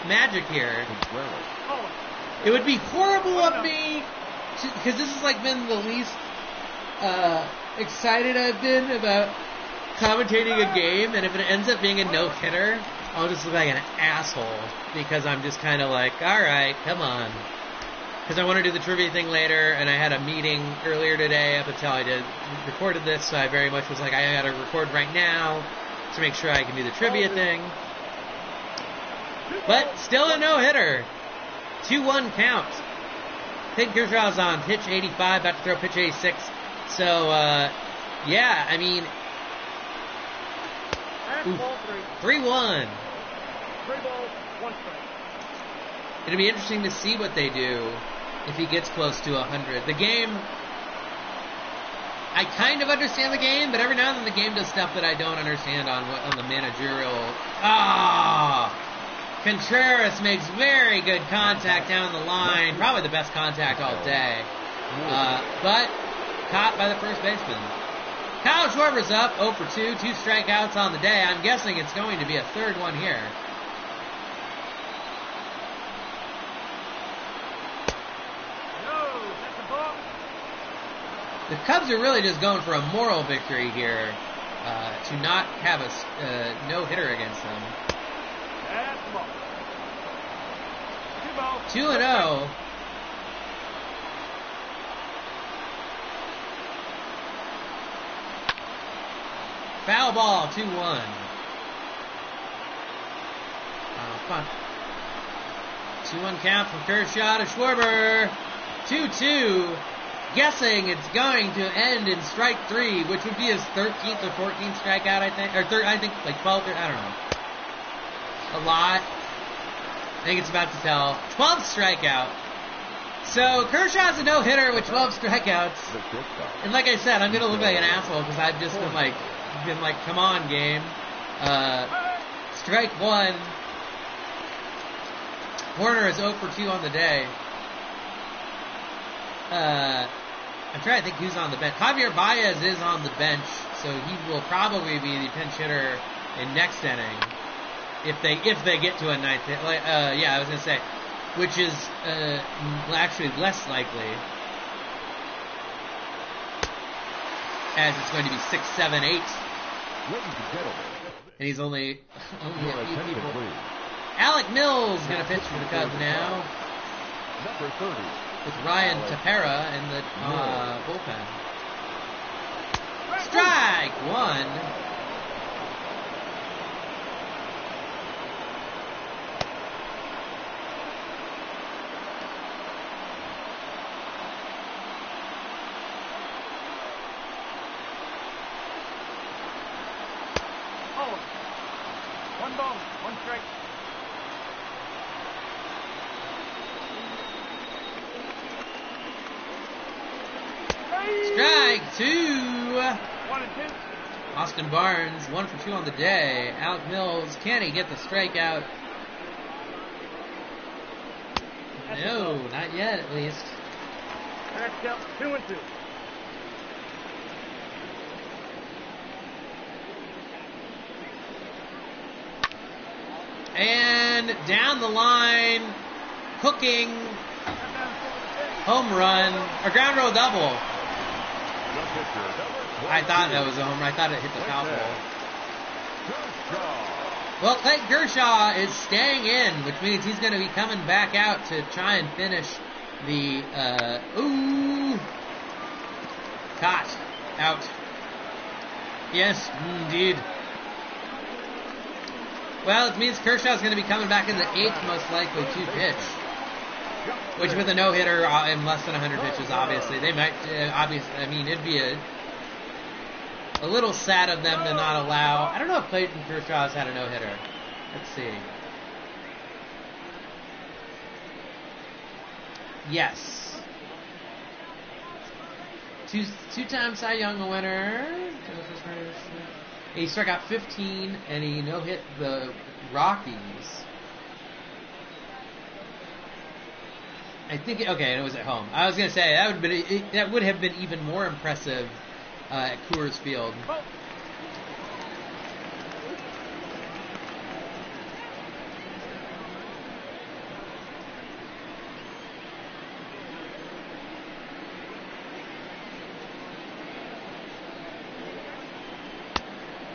magic here. Oh. It would be horrible of me, because this has like been the least excited I've been about commentating a game, and if it ends up being a no-hitter, I'll just look like an asshole, because I'm just kind of like, alright, come on. Because I want to do the trivia thing later, and I had a meeting earlier today up until I recorded this, so I very much was like, I gotta record right now to make sure I can do the trivia thing. But still a no-hitter. 2-1 count. Clayton Kershaw's on pitch 85, about to throw pitch 86. So, yeah, I mean, And ball 3. 3-1. 3 balls, 1 strike. It'll be interesting to see what they do if he gets close to 100. The game, I kind of understand the game, but every now and then the game does stuff that I don't understand on the managerial. Contreras makes very good contact down the line, probably the best contact all day, but caught by the first baseman. Kyle Schwarber's up 0 for 2, 2 strikeouts on the day. I'm guessing it's going to be a third one here. No, that's a ball. The Cubs are really just going for a moral victory here to not have a no-hitter against them. That's a ball. 2 balls. 2-0. Foul ball, 2-1. Fun. 2-1 count from Kershaw to Schwarber. 2-2. Guessing it's going to end in strike 3, which would be his 13th or 14th strikeout, I think. Or I think like 12th, I don't know. A lot. I think it's about to tell. 12th strikeout. So Kershaw's a no-hitter with 12 strikeouts. And like I said, I'm going to look like an asshole because I've just been like, come on, game. Strike 1. Warner is 0 for 2 on the day. I'm trying to think who's on the bench. Javier Baez is on the bench, so he will probably be the pinch hitter in next inning if they get to a ninth hit. I was gonna say, which is actually less likely, as it's going to be 6, 7, 8, Ladies and gentlemen, and he's only your a few attention, people. please. Alec Mills gonna pitch for the Cubs now, Number 30. with Ryan Tepera in the bullpen. Strike 1. Oh. 1 ball, 1 strike. Strike 2. 1 and 2. Austin Barnes, 1 for 2 on the day. Alec Mills, can he get the strikeout? No, not yet at least. That's out 2 and 2. And down the line, hooking, home run, or ground roll double. I thought that was a home run. I thought it hit the foul pole. Well, Clayton Kershaw is staying in, which means he's going to be coming back out to try and finish the, caught, out. Yes, indeed. Well, it means Kershaw's going to be coming back in the 8th, most likely, to pitch. Which with a no-hitter in less than 100 pitches, obviously, they might, I mean, it'd be a little sad of them to not allow. I don't know if Clayton Kershaw has had a no-hitter. Let's see. Yes. Two-time Cy Young winner. He struck out 15, and he no-hit the Rockies. I think, okay, and it was at home. I was going to say, that would have been even more impressive at Coors Field.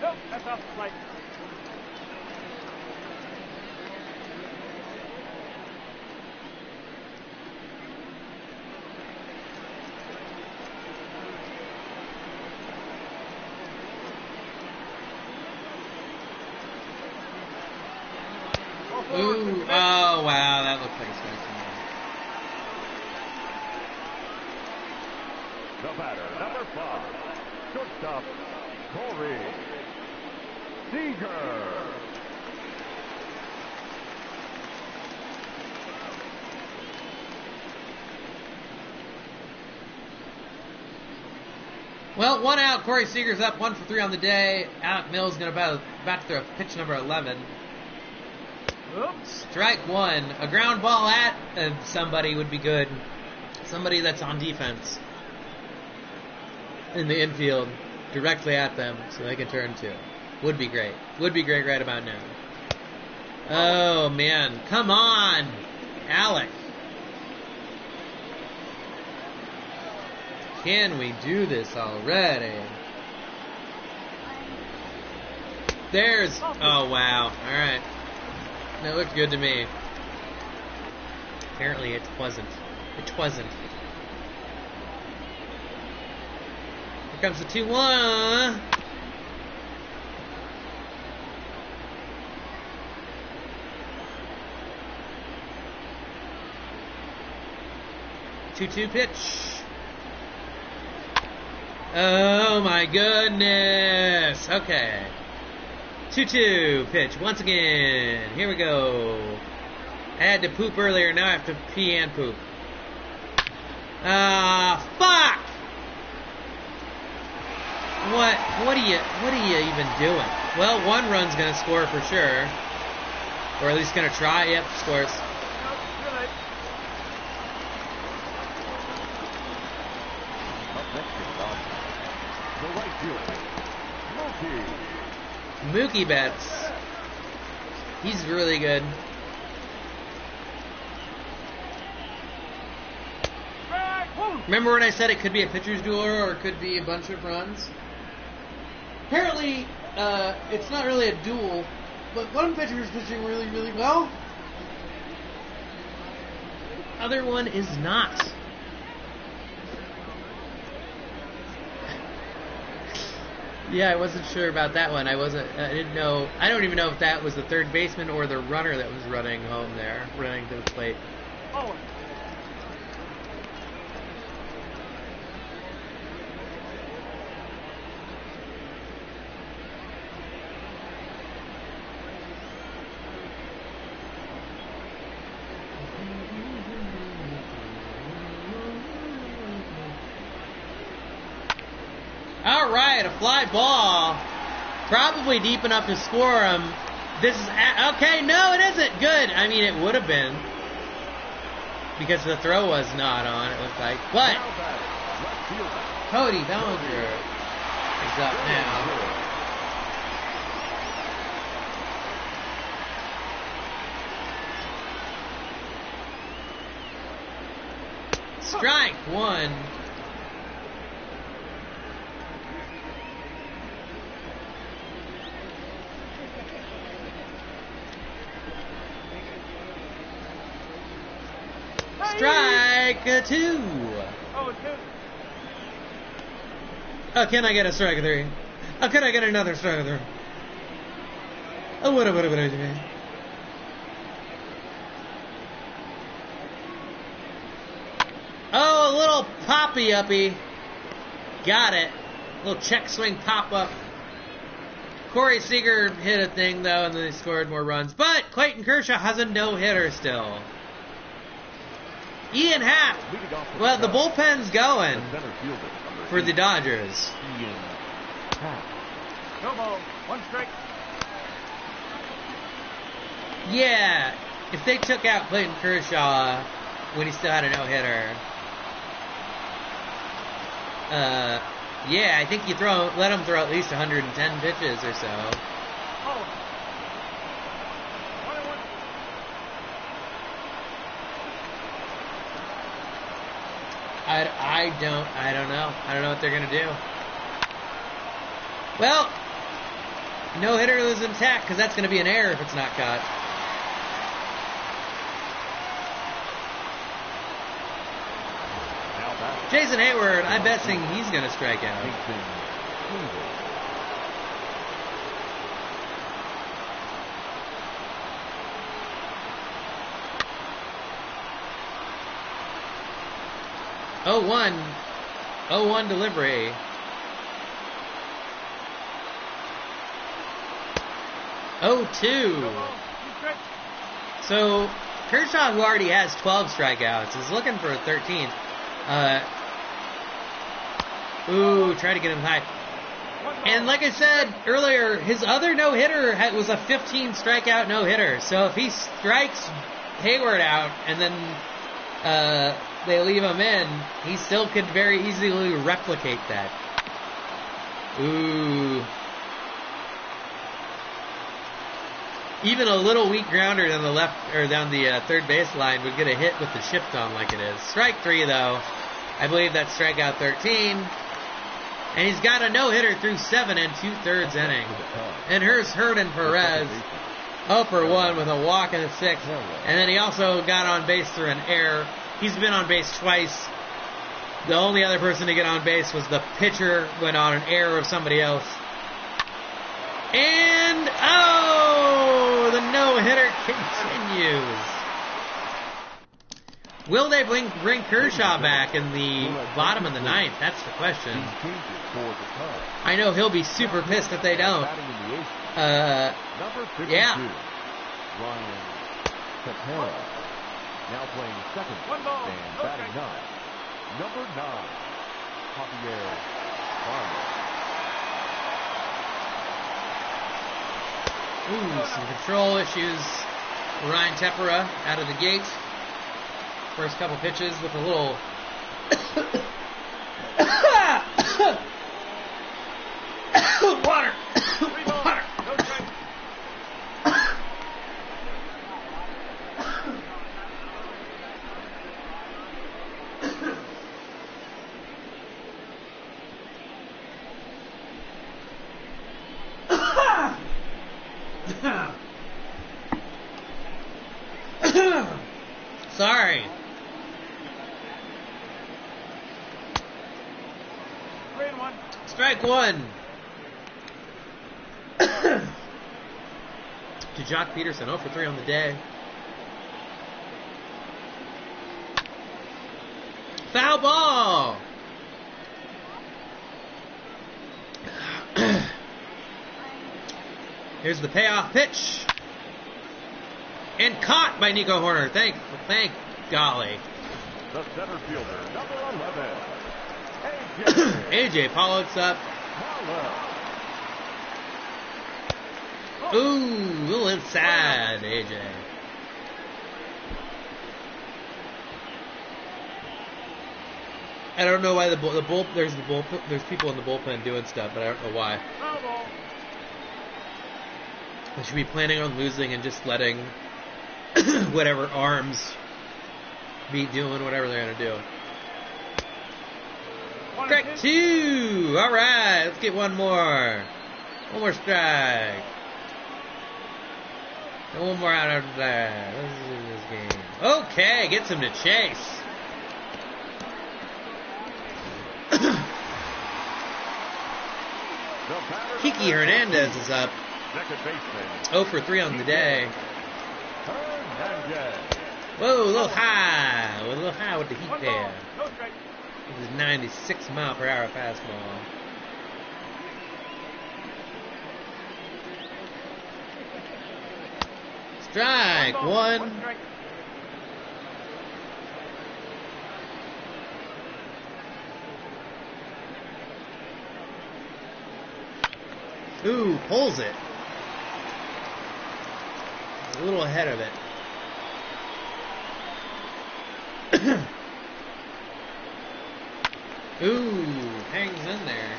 Nope, that's off the plate. Ooh, oh wow, that looked like a strike to me. The batter, number 5, shortstop, Corey Seager. Well, 1 out. Corey Seager's up 1 for 3 on the day. Alec Mills going about to throw pitch number 11. Oops. Strike 1. A ground ball at somebody would be good. Somebody that's on defense in the infield, directly at them, so they can turn 2. Would be great. Would be great right about now. Oh, man. Come on, Alec. Can we do this already? There's... Oh, wow. All right. That looked good to me. Apparently it wasn't. It wasn't. Here comes the 2-1. Two pitch. Oh my goodness. Okay. 2-2 pitch once again. Here we go. I had to poop earlier, now I have to pee and poop. Fuck! What are you even doing? Well, 1 run's gonna score for sure. Or at least gonna try. Yep, scores. Nope, good. Up next is on the right fielder, Mookie Betts. He's really good. Remember when I said it could be a pitcher's duel or it could be a bunch of runs? Apparently, it's not really a duel, but one pitcher is pitching really, really well. Other one is not. Yeah, I wasn't sure about that one. I didn't know. I don't even know if that was the third baseman or the runner that was running home there, running to the plate. Oh. All right, a fly ball, probably deep enough to score him. This is okay. No, it isn't good. I mean, it would have been because the throw was not on. It looked like, but Cody Bellinger is up now. Strike 1. Strike 2. Oh, 2. Oh, can I get a strike 3? Oh, can I get another strike 3? Oh, what? little poppy-uppy. Got it. Little check swing pop-up. Corey Seager hit a thing, though, and then they scored more runs. But Clayton Kershaw has a no-hitter still. Ian Happ. Well, the bullpen's going for the Dodgers. Ian Happ. No ball. 1 strike. Yeah, if they took out Clayton Kershaw when he still had a no-hitter, yeah, I think you let him throw at least 110 pitches or so. Oh. 1-1. I don't know. I don't know what they're gonna do. Well, no-hitter is intact because that's gonna be an error if it's not caught. Now back. Jason Hayward, I'm betting he's going to strike out. Nathan Hayward. Oh, 1 delivery. Oh, 2. No ball. 2 strikes. So Kershaw, who already has 12 strikeouts, is looking for a 13th. Try to get him high. 1 ball. And like I said earlier, his other no-hitter was a 15 strikeout no-hitter. So if he strikes Hayward out and then they leave him in, he still could very easily replicate that. Ooh. Even a little weak grounder down the left or down the third base line would get a hit with the shift on like it is. Strike 3 though. I believe that's strikeout 13. And he's got a no-hitter through 7 2/3 innings. And here's Hernan Perez, 0 for 1 with a walk in the 6th. And then he also got on base through an error. He's been on base twice. The only other person to get on base was the pitcher, went on an error of somebody else. And, the no-hitter continues. Will they bring Kershaw back in the bottom of the 9th? That's the question. I know he'll be super pissed if they don't. Number 52, Yeah. Ryan Tepera. Now playing second 1 ball. and No batting strike. 9. Number 9, Javier Baez. Ooh, some control issues. Ryan Tepera out of the gate. First couple pitches with a little water. 3 balls. Water. No strike. Sorry. 3-1. Strike 1. To Jock Peterson, 0 for 3 on the day. Foul ball. Here's the payoff pitch. And caught by Nico Horner. Thank golly. The center fielder, number 11, AJ AJ Pollock's up. Powell. Ooh, a little inside, AJ. I don't know why there's people in the bullpen doing stuff, but I don't know why. Foul ball. They should be planning on losing and just letting whatever arms be doing whatever they're gonna do. 1-2. Strike 2. All right, let's get one more. One more strike. And one more out of there. This is this game. Okay, gets him to chase. Kiki Hernandez is up. Second baseman, 0 for 3 on the day. Hernandez. Whoa, a little high. A little high with the heat 1 there. ball. No strike. This is 96 mile per hour fastball. Strike ball, one. strike. Ooh, pulls it. A little ahead of it. Ooh, hangs in there.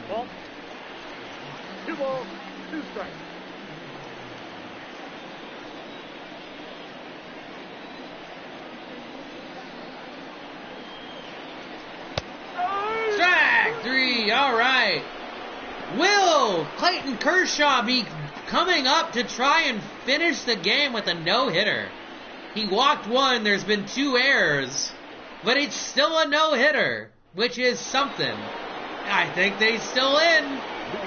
Ball. 2 balls, 2 strikes. Strike three, all right. Will Clayton Kershaw be coming up to try and finish the game with a no-hitter? He walked one, there's been 2 errors, but it's still a no-hitter, which is something. I think they're still in. Leading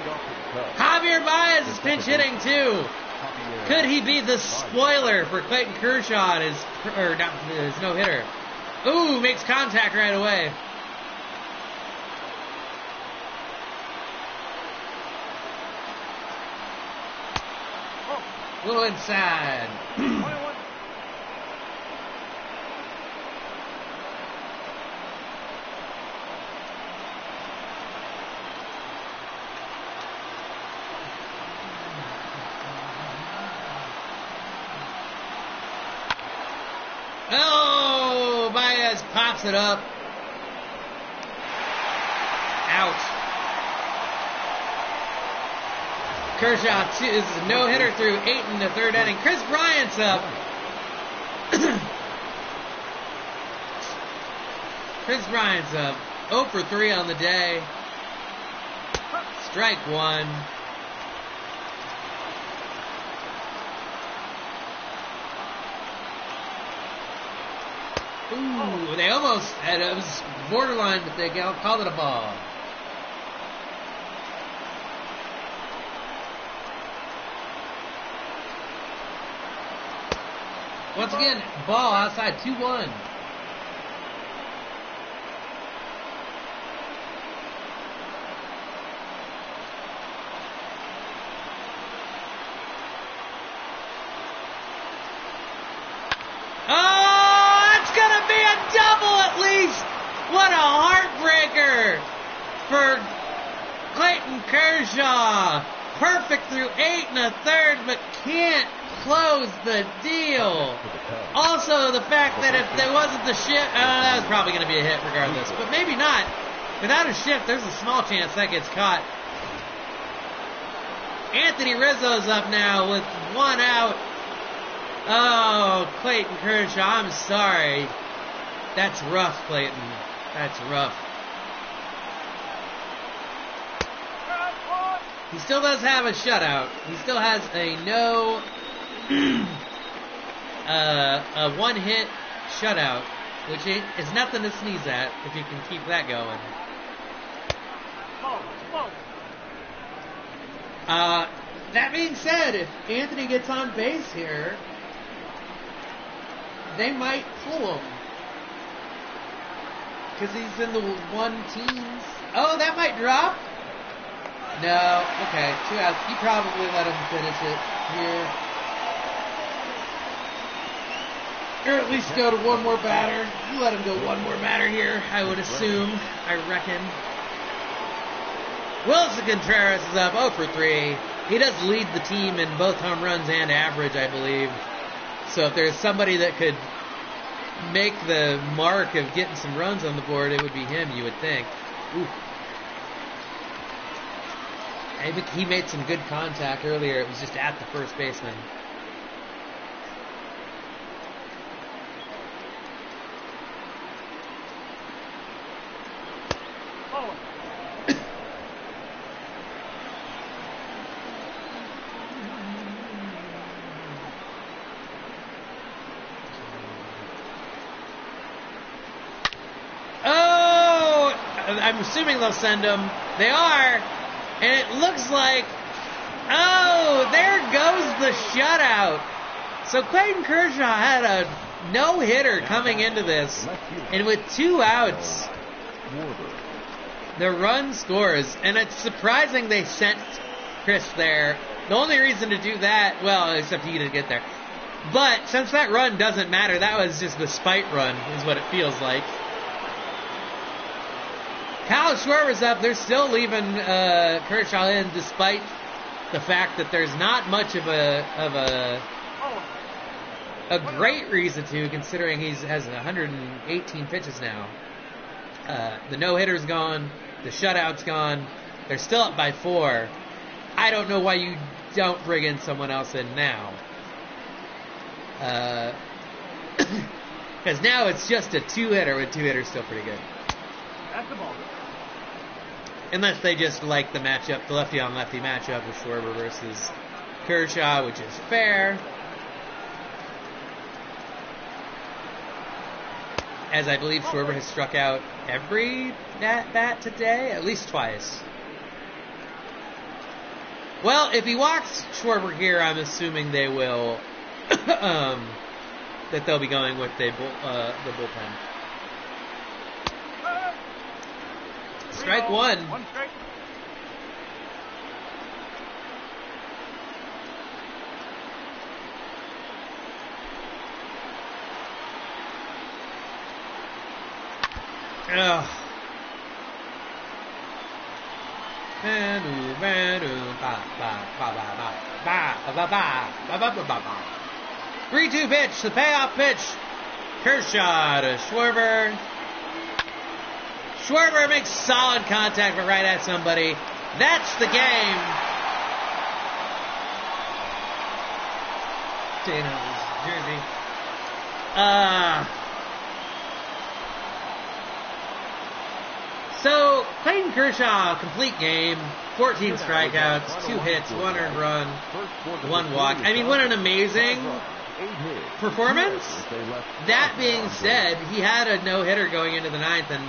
off for the Cubs, Javier Baez is pinch hitting too. Javier Could he be the spoiler for Clayton Kershaw and his no-hitter? Ooh, makes contact right away. Oh, A little inside. 21. Oh, Baez pops it up. Out. Kershaw is a no-hitter through 8 in the 3rd inning. Chris Bryant's up. Chris Bryant's up. 0 for 3 on the day. Strike one. Ooh, they almost had it was borderline, but they called it a ball. Once again, ball outside 2-1. Oh, it's going to be a double at least. What a heartbreaker for Clayton Kershaw. Perfect through 8 and a 3rd, but can't close the deal. for the Cubs. Also, the fact that if there wasn't the shift, that was probably going to be a hit regardless, but maybe not. Without a shift, there's a small chance that gets caught. Anthony Rizzo's up now with 1 out. Oh, Clayton Kershaw, I'm sorry. That's rough, Clayton. That's rough. He still does have a shutout. He still has a a 1-hit shutout, which is nothing to sneeze at if you can keep that going. That being said, if Anthony gets on base here, they might pull him. Because he's in the 1 teams. Oh, that might drop? No. Okay, 2 outs. You probably let him finish it here. Or at least go to one more batter. You let him go one more batter here, I would assume. I reckon. Wilson Contreras is up 0 for 3. He does lead the team in both home runs and average, I believe. So if there's somebody that could make the mark of getting some runs on the board, it would be him, you would think. Ooh. I think he made some good contact earlier. It was just at the first baseman. I'm assuming they'll send him. They are. And it looks like, oh, there goes a shutout. So Clayton Kershaw had a no-hitter coming into this, and with 2 outs, the run scores. And it's surprising they sent Chris there. The only reason to do that, well, except he didn't get there. But since that run doesn't matter, that was just the spite run, is what it feels like. Kyle Schwarber's up. They're still leaving Kershaw in, despite the fact that there's not much of a great reason to, considering he has 118 pitches now. The no-hitter's gone. The shutout's gone. They're still up by 4. I don't know why you don't bring in someone else in now. Because now it's just a 2-hitter, with 2-hitters still pretty good. That's the ball. Unless they just like the matchup, the lefty-on-lefty matchup with Schwarber versus Kershaw, which is fair. As I believe Schwarber has struck out every at-bat today, at least twice. Well, if he walks Schwarber here, I'm assuming they will, that they'll be going with the bullpen. Strike 1. 1 strike. Ugh. Three-two pitch, the payoff pitch. Kershaw to Schwarber. Schwarber makes solid contact, but right at somebody. That's the game. Dana's jersey. So, Clayton Kershaw, complete game, 14 strikeouts, 2 hits, 1 earned run, 1 walk. I mean, what an amazing performance. That being said, he had a no-hitter going into the 9th, and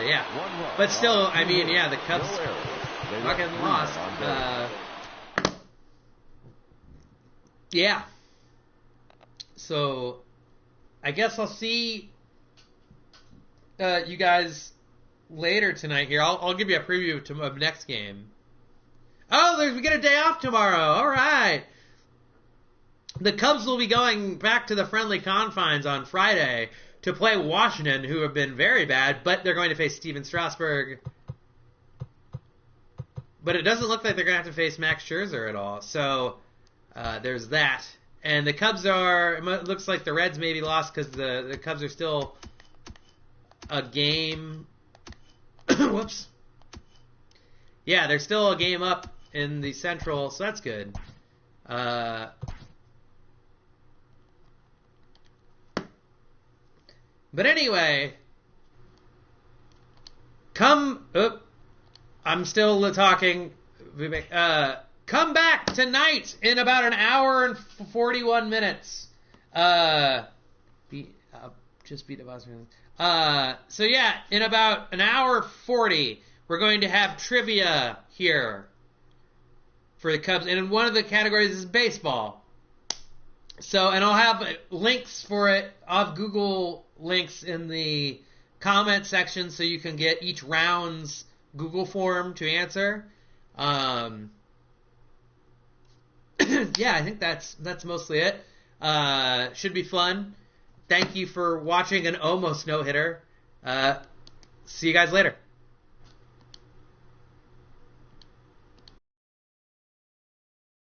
yeah. But still, I mean, yeah, the Cubs fucking lost. Yeah. So, I guess I'll see you guys later tonight here. I'll give you a preview of next game. Oh, we get a day off tomorrow. All right. The Cubs will be going back to the friendly confines on Friday to play Washington, who have been very bad, but they're going to face Steven Strasburg. But it doesn't look like they're going to have to face Max Scherzer at all. So there's that. And the Cubs it looks like the Reds maybe lost because the Cubs are still a game. Whoops. Yeah, they're still a game up in the Central, so that's good. But anyway, I'm still talking. Come back tonight in about an hour and 41 minutes. Just beat the Boston. So yeah, in about an hour 40, we're going to have trivia here for the Cubs, and one of the categories is baseball. So, and I'll have links for it. I'll have Google links in the comment section so you can get each round's Google form to answer. Yeah, I think that's mostly it. Should be fun. Thank you for watching an almost no-hitter. See you guys later.